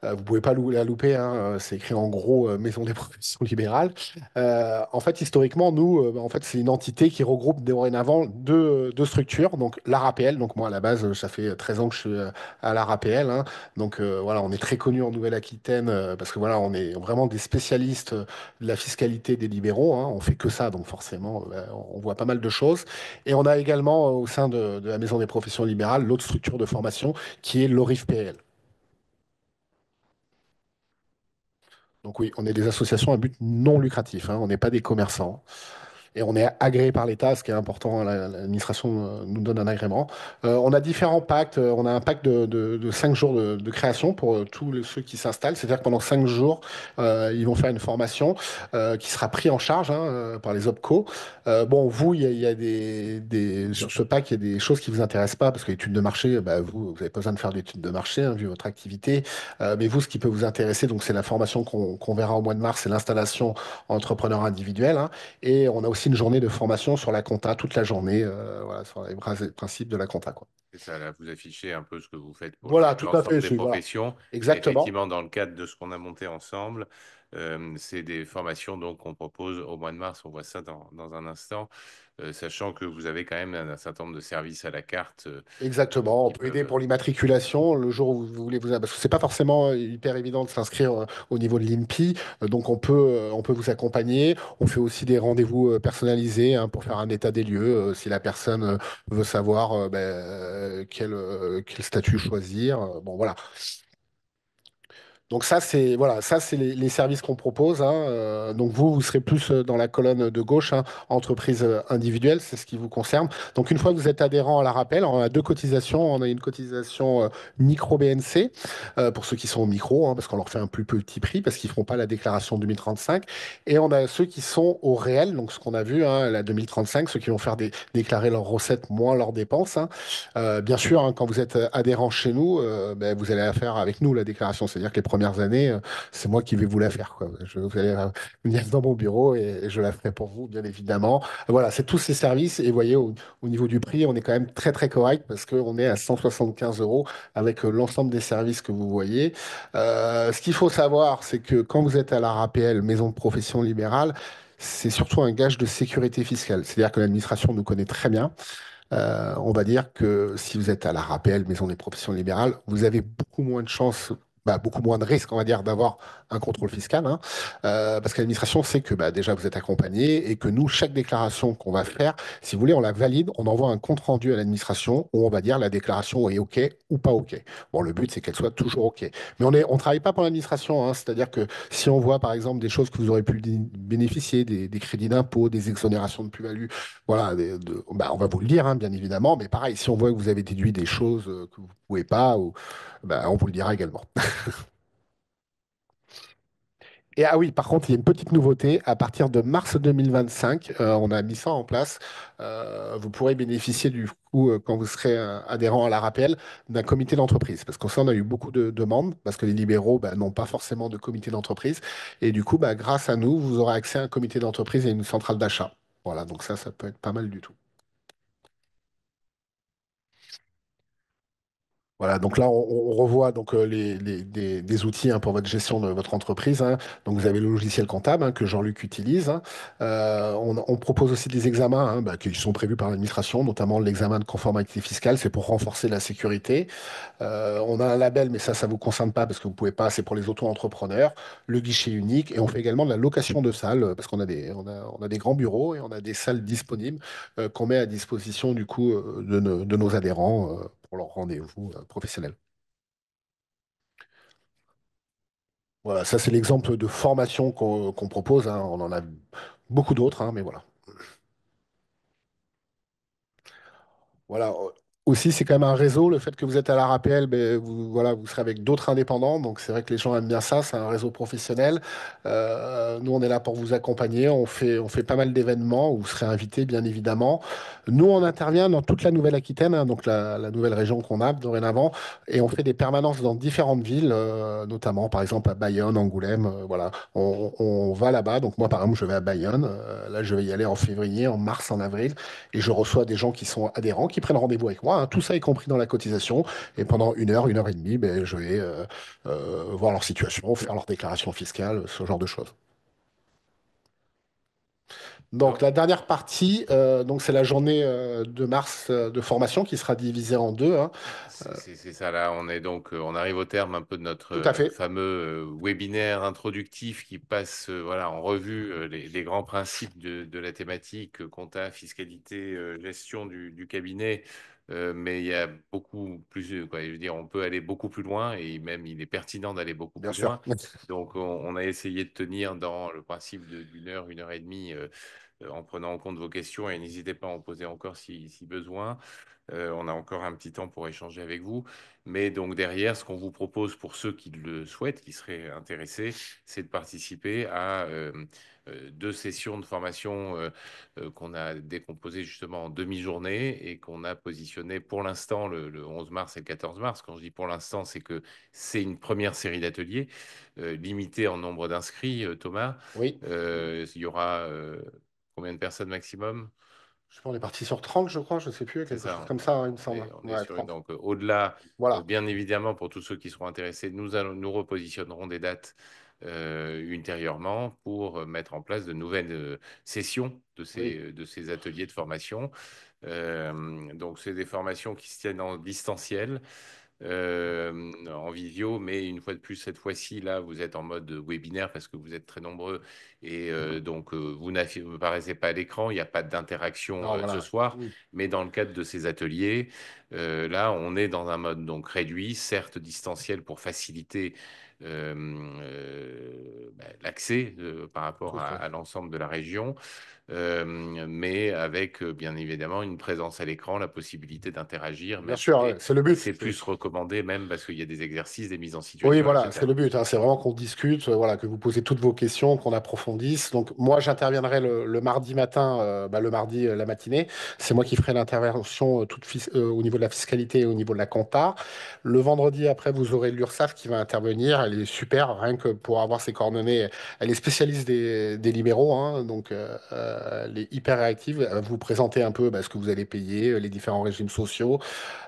Vous pouvez pas la louper, hein, c'est écrit en gros Maison des professions libérales. En fait, historiquement, nous, en fait, c'est une entité qui regroupe dorénavant deux structures. Donc, l'ARAPL, donc moi, à la base, ça fait 13 ans que je suis à l'ARAPL, hein. Donc, voilà, on est très connu en Nouvelle-Aquitaine parce que voilà, on est vraiment des spécialistes de la fiscalité des libéraux, hein. On fait que ça, donc forcément, on voit pas mal de choses. Et on a également, au sein de la Maison des professions libérales, l'autre structure de formation qui est l'ORIF-PL. Donc oui, on est des associations à but non lucratif, hein, on n'est pas des commerçants. Et on est agréé par l'État, ce qui est important. L'administration nous donne un agrément. On a différents pactes. On a un pacte de 5 jours de création pour ceux qui s'installent. C'est-à-dire que pendant 5 jours, ils vont faire une formation qui sera prise en charge, hein, par les OPCO. Bon, vous, il y a sur ce pacte, il y a des choses qui vous intéressent pas parce que l'étude de marché, bah, vous n'avez pas besoin de faire d'études de marché, hein, vu votre activité. Mais vous, ce qui peut vous intéresser, donc c'est la formation qu'on verra au mois de mars, c'est l'installation entrepreneur individuel, hein. Et on a aussi une journée de formation sur la compta, toute la journée, voilà, sur les principes de la compta, quoi. C'est ça, là, vous affichez un peu ce que vous faites pour Voilà, tout à l'ensemble fait. des Voilà. professions. Et Exactement. effectivement, dans le cadre de ce qu'on a monté ensemble, c'est des formations donc qu'on propose au mois de mars. On voit ça dans un instant, sachant que vous avez quand même un certain nombre de services à la carte Exactement. On qui peut aider peuvent. pour l'immatriculation le jour où vous voulez vous. Parce que c'est pas forcément hyper évident de s'inscrire au niveau de l'INPI. Donc on peut vous accompagner. On fait aussi des rendez-vous personnalisés, hein, pour faire un état des lieux. Si la personne veut savoir ben, quel statut choisir. Bon, voilà. Donc ça, c'est voilà, ça c'est les services qu'on propose, hein. Donc vous serez plus dans la colonne de gauche, hein, entreprise individuelle, c'est ce qui vous concerne. Donc une fois que vous êtes adhérent à la rappel, on a deux cotisations. On a une cotisation micro BNC pour ceux qui sont au micro, hein, parce qu'on leur fait un plus petit prix, parce qu'ils feront pas la déclaration 2035. Et on a ceux qui sont au réel, donc ce qu'on a vu, hein, la 2035, ceux qui vont faire déclarer leurs recettes moins leurs dépenses, hein. Bien sûr, hein, quand vous êtes adhérent chez nous, ben, vous allez la faire avec nous, la déclaration. C'est-à-dire que les premières années, c'est moi qui vais vous la faire, quoi. Vous allez venir dans mon bureau et je la ferai pour vous, bien évidemment. Voilà, c'est tous ces services. Et vous voyez, au niveau du prix, on est quand même très, très correct parce qu'on est à 175 euros avec l'ensemble des services que vous voyez. Ce qu'il faut savoir, c'est que quand vous êtes à la RAPL, Maison de profession libérale, c'est surtout un gage de sécurité fiscale. C'est-à-dire que l'administration nous connaît très bien. On va dire que si vous êtes à la RAPL, Maison des professions libérales, vous avez beaucoup moins de chances, bah, beaucoup moins de risques, on va dire, d'avoir un contrôle fiscal, hein. Parce que l'administration sait que bah, déjà vous êtes accompagné et que nous, chaque déclaration qu'on va faire, si vous voulez, on la valide, on envoie un compte rendu à l'administration où on va dire la déclaration est OK ou pas OK. Bon, le but, c'est qu'elle soit toujours OK. Mais on travaille pas pour l'administration, hein. C'est-à-dire que si on voit, par exemple, des choses que vous aurez pu bénéficier, des crédits d'impôt, des exonérations de plus-value, voilà, bah, on va vous le dire, hein, bien évidemment, mais pareil, si on voit que vous avez déduit des choses que vous ne pouvez pas, bah, on vous le dira également. Et ah oui, par contre, il y a une petite nouveauté. À partir de mars 2025, on a mis ça en place. Vous pourrez bénéficier du coup, quand vous serez adhérent à la rappel, d'un comité d'entreprise. Parce qu'en ça, on a eu beaucoup de demandes, parce que les libéraux bah, n'ont pas forcément de comité d'entreprise. Et du coup, bah, grâce à nous, vous aurez accès à un comité d'entreprise et une centrale d'achat. Voilà, donc ça peut être pas mal du tout. Voilà, donc là, on revoit donc, des outils, hein, pour votre gestion de votre entreprise, hein. Donc, vous avez le logiciel comptable, hein, que Jean-Luc utilise, hein. On propose aussi des examens, hein, bah, qui sont prévus par l'administration, notamment l'examen de conformité fiscale, c'est pour renforcer la sécurité. On a un label, mais ça vous concerne pas parce que vous pouvez pas, c'est pour les auto-entrepreneurs, le guichet unique, et on fait également de la location de salles, parce qu'on a on a des grands bureaux et on a des salles disponibles, qu'on met à disposition du coup, de nos adhérents, pour leur rendez-vous, professionnel. Voilà, ça c'est l'exemple de formation qu'on propose, hein. On en a beaucoup d'autres, hein, mais voilà. Voilà. Aussi, c'est quand même un réseau. Le fait que vous êtes à la RAPL, ben, vous, voilà, vous serez avec d'autres indépendants. Donc, c'est vrai que les gens aiment bien ça. C'est un réseau professionnel. Nous, on est là pour vous accompagner. On fait pas mal d'événements où vous serez invités, bien évidemment. Nous, on intervient dans toute la Nouvelle-Aquitaine, hein, donc la nouvelle région qu'on a dorénavant. Et on fait des permanences dans différentes villes, notamment, par exemple, à Bayonne, Angoulême. Voilà. On va là-bas. Donc, moi, par exemple, je vais à Bayonne. Là, je vais y aller en février, en mars, en avril. Et je reçois des gens qui sont adhérents, qui prennent rendez-vous avec moi, hein, tout ça est compris dans la cotisation. Et pendant une heure et demie, ben, je vais, voir leur situation, faire leur déclaration fiscale, ce genre de choses. Donc Donc, la dernière partie, donc c'est la journée, de mars, de formation qui sera divisée en deux, hein. c'est ça, là, on est donc, on arrive au terme un peu de notre Tout à fait, fameux webinaire introductif qui passe, voilà, en revue les grands principes de la thématique, compta, fiscalité, gestion du cabinet. Mais il y a beaucoup plus, quoi, je veux dire, on peut aller beaucoup plus loin et même il est pertinent d'aller beaucoup bien plus sûr. loin. Donc, on a essayé de tenir dans le principe d'une heure et demie, en prenant en compte vos questions et n'hésitez pas à en poser encore si besoin. On a encore un petit temps pour échanger avec vous. Mais donc derrière, ce qu'on vous propose pour ceux qui le souhaitent, qui seraient intéressés, c'est de participer à deux sessions de formation qu'on a décomposées justement en demi-journée et qu'on a positionnées pour l'instant le 11 mars et le 14 mars. Quand je dis pour l'instant, c'est que c'est une première série d'ateliers limitée en nombre d'inscrits, Thomas. Oui, Il y aura combien de personnes maximum? je sais pas, on est parti sur 30, je crois, je sais plus, C'est quelque chose ça, comme ça, hein, il me semble. on est Ouais, sur 30. donc au-delà, Voilà, bien évidemment, pour tous ceux qui seront intéressés, nous repositionnerons des dates ultérieurement pour mettre en place de nouvelles sessions oui, de ces ateliers de formation. Donc, c'est des formations qui se tiennent en distanciel, en visio, mais une fois de plus, cette fois-ci, là, vous êtes en mode webinaire parce que vous êtes très nombreux et donc vous ne paraissez pas à l'écran, il n'y a pas d'interaction non, ce voilà. soir, Mm. mais dans le cadre de ces ateliers, là, on est dans un mode donc réduit, certes distanciel pour faciliter l'accès par rapport Tout à fait. à l'ensemble de la région, mais avec bien évidemment une présence à l'écran, la possibilité d'interagir, Bien même sûr, ouais, c'est le et but. c'est plus recommandé même parce qu'il y a des exercices, des mises en Oui, situation, voilà, c'est etc. le but, hein. C'est vraiment qu'on discute, voilà, que vous posez toutes vos questions, qu'on approfondisse. Donc, moi, j'interviendrai le mardi matin, bah, le mardi, la matinée. C'est moi qui ferai l'intervention, au niveau de la fiscalité et au niveau de la compta. Le vendredi, après, vous aurez l'URSSAF qui va intervenir. Elle est super, rien que pour avoir ses coordonnées. Elle est spécialiste des libéraux, hein, donc, elle est hyper réactive. Elle va vous présenter un peu, bah, ce que vous allez payer, les différents régimes sociaux.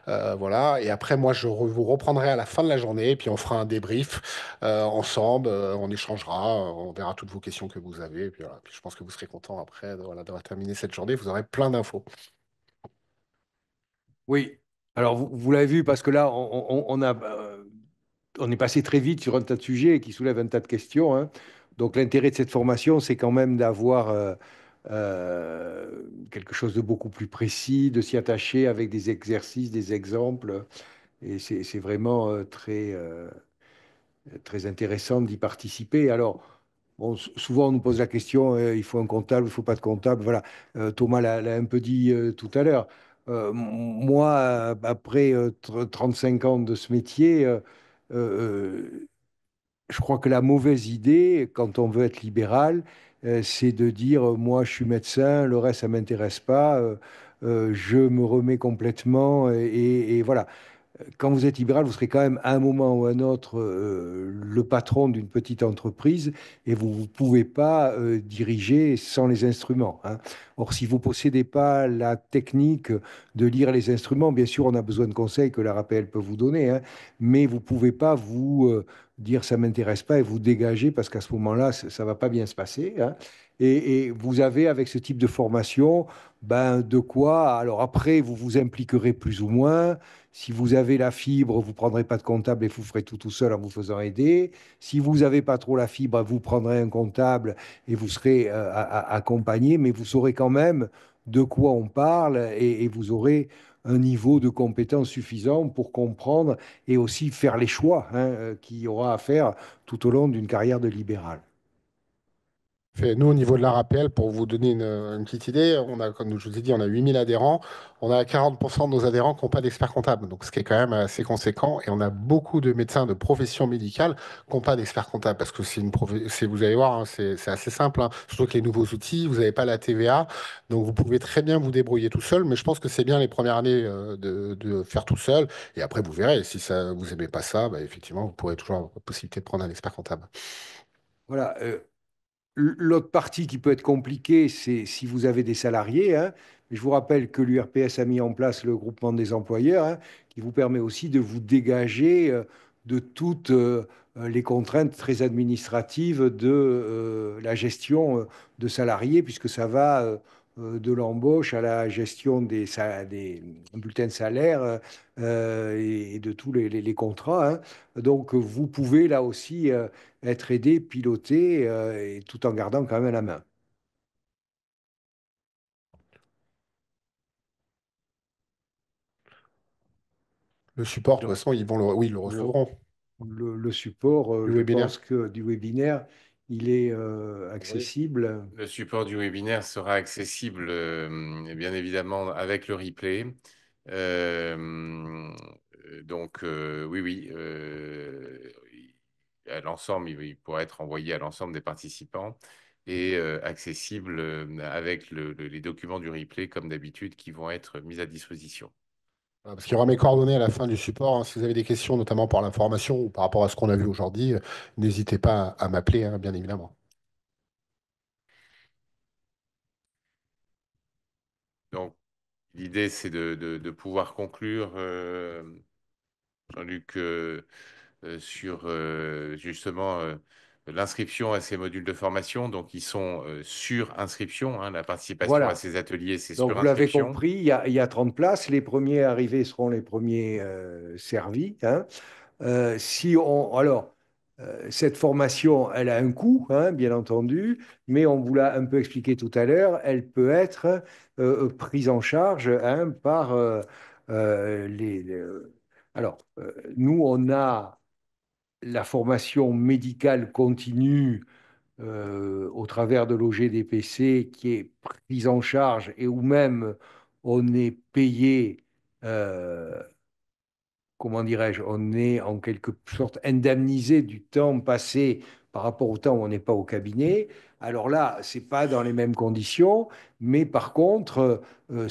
Voilà. Et après, moi, vous reprendrai à la fin de la journée, et puis on fera un débrief, ensemble, on échangera, on verra toutes vos questions que vous avez. Et puis, voilà. Puis je pense que vous serez content après, voilà, d'avoir terminé cette journée. Vous aurez plein d'infos. Oui. Alors, vous l'avez vu, parce que là, on est passé très vite sur un tas de sujets qui soulèvent un tas de questions, hein. Donc, l'intérêt de cette formation, c'est quand même d'avoir quelque chose de beaucoup plus précis, de s'y attacher avec des exercices, des exemples. Et c'est vraiment très intéressant d'y participer. Alors, bon, souvent, on nous pose la question, il faut un comptable, il ne faut pas de comptable. Voilà. Thomas l'a un peu dit tout à l'heure. Moi, après 35 ans de ce métier, je crois que la mauvaise idée, quand on veut être libéral, c'est de dire, moi, je suis médecin, le reste, ça ne m'intéresse pas, je me remets complètement. Et voilà. quand vous êtes libéral, vous serez quand même à un moment ou à un autre le patron d'une petite entreprise et vous ne pouvez pas diriger sans les instruments, hein. Or, si vous ne possédez pas la technique de lire les instruments, bien sûr, on a besoin de conseils que la RAPL peut vous donner, hein, mais vous ne pouvez pas vous dire ça ne m'intéresse pas et vous dégager parce qu'à ce moment-là, ça ne va pas bien se passer, hein. Et vous avez, avec ce type de formation, ben, de quoi, alors après, vous vous impliquerez plus ou moins. Si vous avez la fibre, vous ne prendrez pas de comptable et vous ferez tout seul en vous faisant aider. Si vous n'avez pas trop la fibre, vous prendrez un comptable et vous serez accompagné, mais vous saurez quand même de quoi on parle et vous aurez un niveau de compétence suffisant pour comprendre et aussi faire les choix, hein, qu'il y aura à faire tout au long d'une carrière de libéral. Nous, au niveau de la RAPL, pour vous donner une petite idée, on a, comme je vous ai dit, on a 8000 adhérents. On a 40% de nos adhérents qui n'ont pas d'expert comptable, donc ce qui est quand même assez conséquent. Et on a beaucoup de médecins de profession médicale qui n'ont pas d'expert comptable, parce que vous allez voir, hein, c'est assez simple, hein. Surtout que les nouveaux outils, vous n'avez pas la TVA, donc vous pouvez très bien vous débrouiller tout seul. Mais je pense que c'est bien les premières années de faire tout seul. Et après, vous verrez, si ça, vous aimez pas ça, bah, effectivement, vous pourrez toujours avoir la possibilité de prendre un expert comptable. Voilà. L'autre partie qui peut être compliquée, c'est si vous avez des salariés, hein. Je vous rappelle que l'URPS a mis en place le groupement des employeurs, hein, qui vous permet aussi de vous dégager de toutes les contraintes très administratives de la gestion de salariés, puisque ça va de l'embauche à la gestion des bulletins de salaire et de tous les contrats, hein. Donc, vous pouvez là aussi être aidé, piloté, et tout en gardant quand même la main. Le support, de toute Donc, façon, oui, ils le le, recevront. le support, Du je webinaire. pense que du webinaire, il est Oui. accessible. Le support du webinaire sera accessible, bien évidemment, avec le replay. Euh, oui, oui, à l'ensemble, il pourra être envoyé à l'ensemble des participants et accessible avec les documents du replay, comme d'habitude, qui vont être mis à disposition. Parce qu'il y aura mes coordonnées à la fin du support, hein. Si vous avez des questions, notamment par l'information ou par rapport à ce qu'on a vu aujourd'hui, n'hésitez pas à m'appeler, hein, bien évidemment. Donc, l'idée, c'est de pouvoir conclure, Jean-Luc, sur justement l'inscription à ces modules de formation. Donc, ils sont sur inscription, hein. La participation à Voilà. ces ateliers, c'est Donc, sur vous l'avez inscription. compris, il y a 30 places. Les premiers arrivés seront les premiers servis, hein. Alors, cette formation, elle a un coût, hein, bien entendu, mais on vous l'a un peu expliqué tout à l'heure, elle peut être prise en charge, hein, par alors, nous, on a la formation médicale continue au travers de l'OGDPC qui est prise en charge et où même on est payé, comment dirais-je, on est en quelque sorte indemnisé du temps passé par rapport au temps où on n'est pas au cabinet. Alors là, c'est pas dans les mêmes conditions, mais par contre, on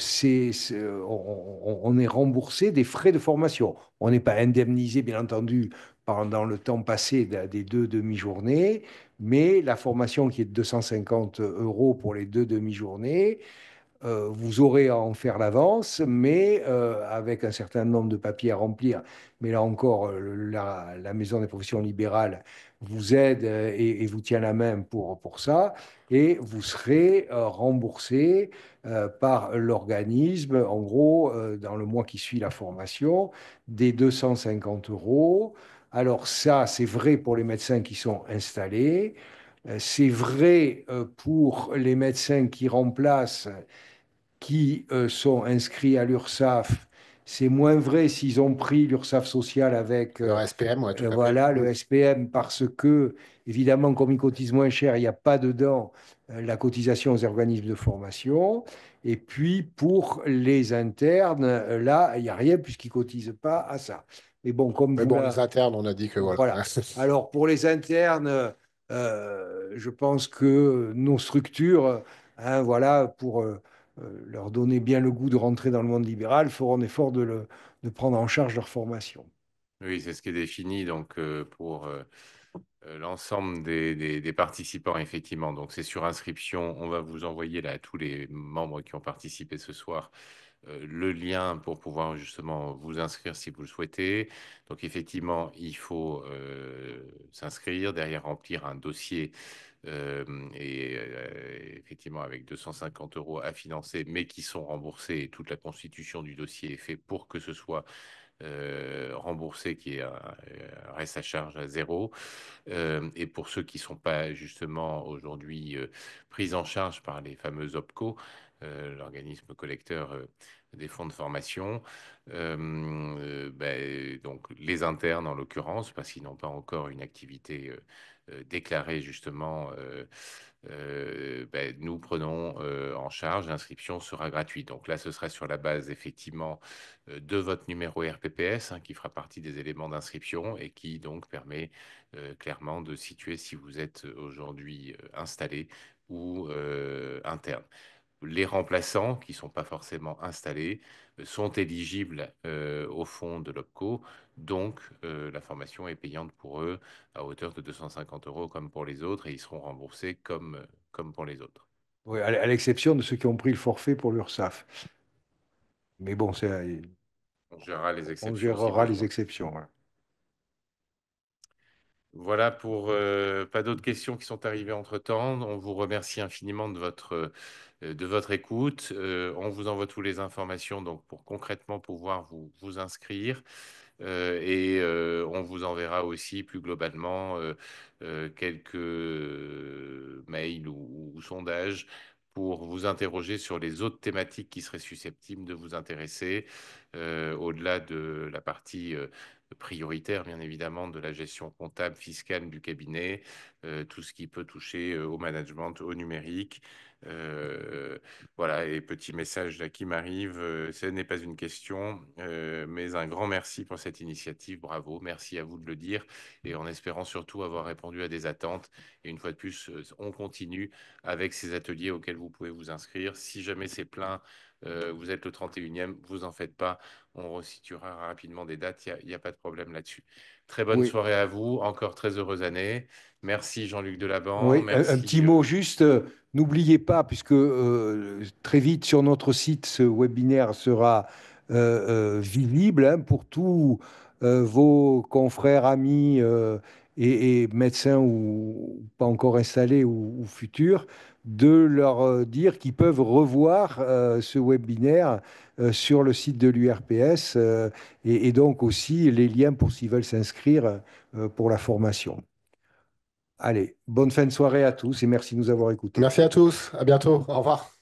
est remboursé des frais de formation. On n'est pas indemnisé, bien entendu, pendant le temps passé des deux demi-journées, mais la formation qui est de 250 € pour les deux demi-journées, vous aurez à en faire l'avance, mais avec un certain nombre de papiers à remplir. Mais là encore, la Maison des professions libérales vous aide et vous tient la main pour ça. Et vous serez remboursé par l'organisme, en gros, dans le mois qui suit la formation, des 250 €. Alors ça, c'est vrai pour les médecins qui sont installés. C'est vrai pour les médecins qui remplacent qui sont inscrits à l'URSSAF. C'est moins vrai s'ils ont pris l'URSSAF social avec Le SPM, ouais, tout à fait. voilà, Mm. le SPM parce que, évidemment, comme ils cotisent moins cher, il n'y a pas dedans la cotisation aux organismes de formation. Et puis, pour les internes, là, il n'y a rien puisqu'ils ne cotisent pas à ça. Mais bon, comme Mais vous bon, les l'a... internes, on a dit que voilà. Voilà. Alors, pour les internes, je pense que nos structures, hein, voilà, pour leur donner bien le goût de rentrer dans le monde libéral feront l'effort de prendre en charge leur formation. Oui, c'est ce qui est défini donc pour l'ensemble des participants, effectivement. Donc, c'est sur inscription. On va vous envoyer là à tous les membres qui ont participé ce soir le lien pour pouvoir justement vous inscrire si vous le souhaitez. Donc, effectivement, il faut s'inscrire, derrière remplir un dossier et effectivement avec 250 € à financer, mais qui sont remboursés et toute la constitution du dossier est faite pour que ce soit remboursé, qui est un reste à charge à zéro. Et pour ceux qui ne sont pas justement aujourd'hui pris en charge par les fameux OPCO, l'organisme collecteur des fonds de formation, donc les internes en l'occurrence, parce qu'ils n'ont pas encore une activité déclarée justement, nous prenons en charge, l'inscription sera gratuite. Donc là, ce sera sur la base effectivement de votre numéro RPPS, hein, qui fera partie des éléments d'inscription et qui donc permet clairement de situer si vous êtes aujourd'hui installé ou interne. Les remplaçants, qui ne sont pas forcément installés, sont éligibles au fonds de l'OPCO. Donc, la formation est payante pour eux à hauteur de 250 € comme pour les autres et ils seront remboursés comme pour les autres. Oui, à l'exception de ceux qui ont pris le forfait pour l'URSSAF. Mais bon, On gérera les on exceptions si gérera les besoin. exceptions. Voilà. Voilà pour pas d'autres questions qui sont arrivées entre-temps. On vous remercie infiniment de votre écoute. On vous envoie toutes les informations donc pour concrètement pouvoir vous inscrire. Et on vous enverra aussi plus globalement quelques mails ou sondages pour vous interroger sur les autres thématiques qui seraient susceptibles de vous intéresser, au-delà de la partie prioritaire, bien évidemment, de la gestion comptable, fiscale du cabinet, tout ce qui peut toucher au management, au numérique. Euh, voilà, et petit message là qui m'arrive, ce n'est pas une question, mais un grand merci pour cette initiative, bravo, merci à vous de le dire, et en espérant surtout avoir répondu à des attentes. Et une fois de plus, on continue avec ces ateliers auxquels vous pouvez vous inscrire. Si jamais c'est plein, vous êtes le 31e, vous en faites pas, on resituera rapidement des dates, il n'y a pas de problème là-dessus. Très bonne Oui, soirée à vous, encore très heureuse année. Merci Jean-Luc Delaban, oui, un merci. petit mot juste, n'oubliez pas, puisque très vite sur notre site, ce webinaire sera visible, hein, pour tous vos confrères, amis et médecins ou pas encore installés ou futurs, de leur dire qu'ils peuvent revoir ce webinaire sur le site de l'URPS et donc aussi les liens pour s'ils veulent s'inscrire pour la formation. Allez, bonne fin de soirée à tous et merci de nous avoir écoutés. Merci à tous. À bientôt. Au revoir.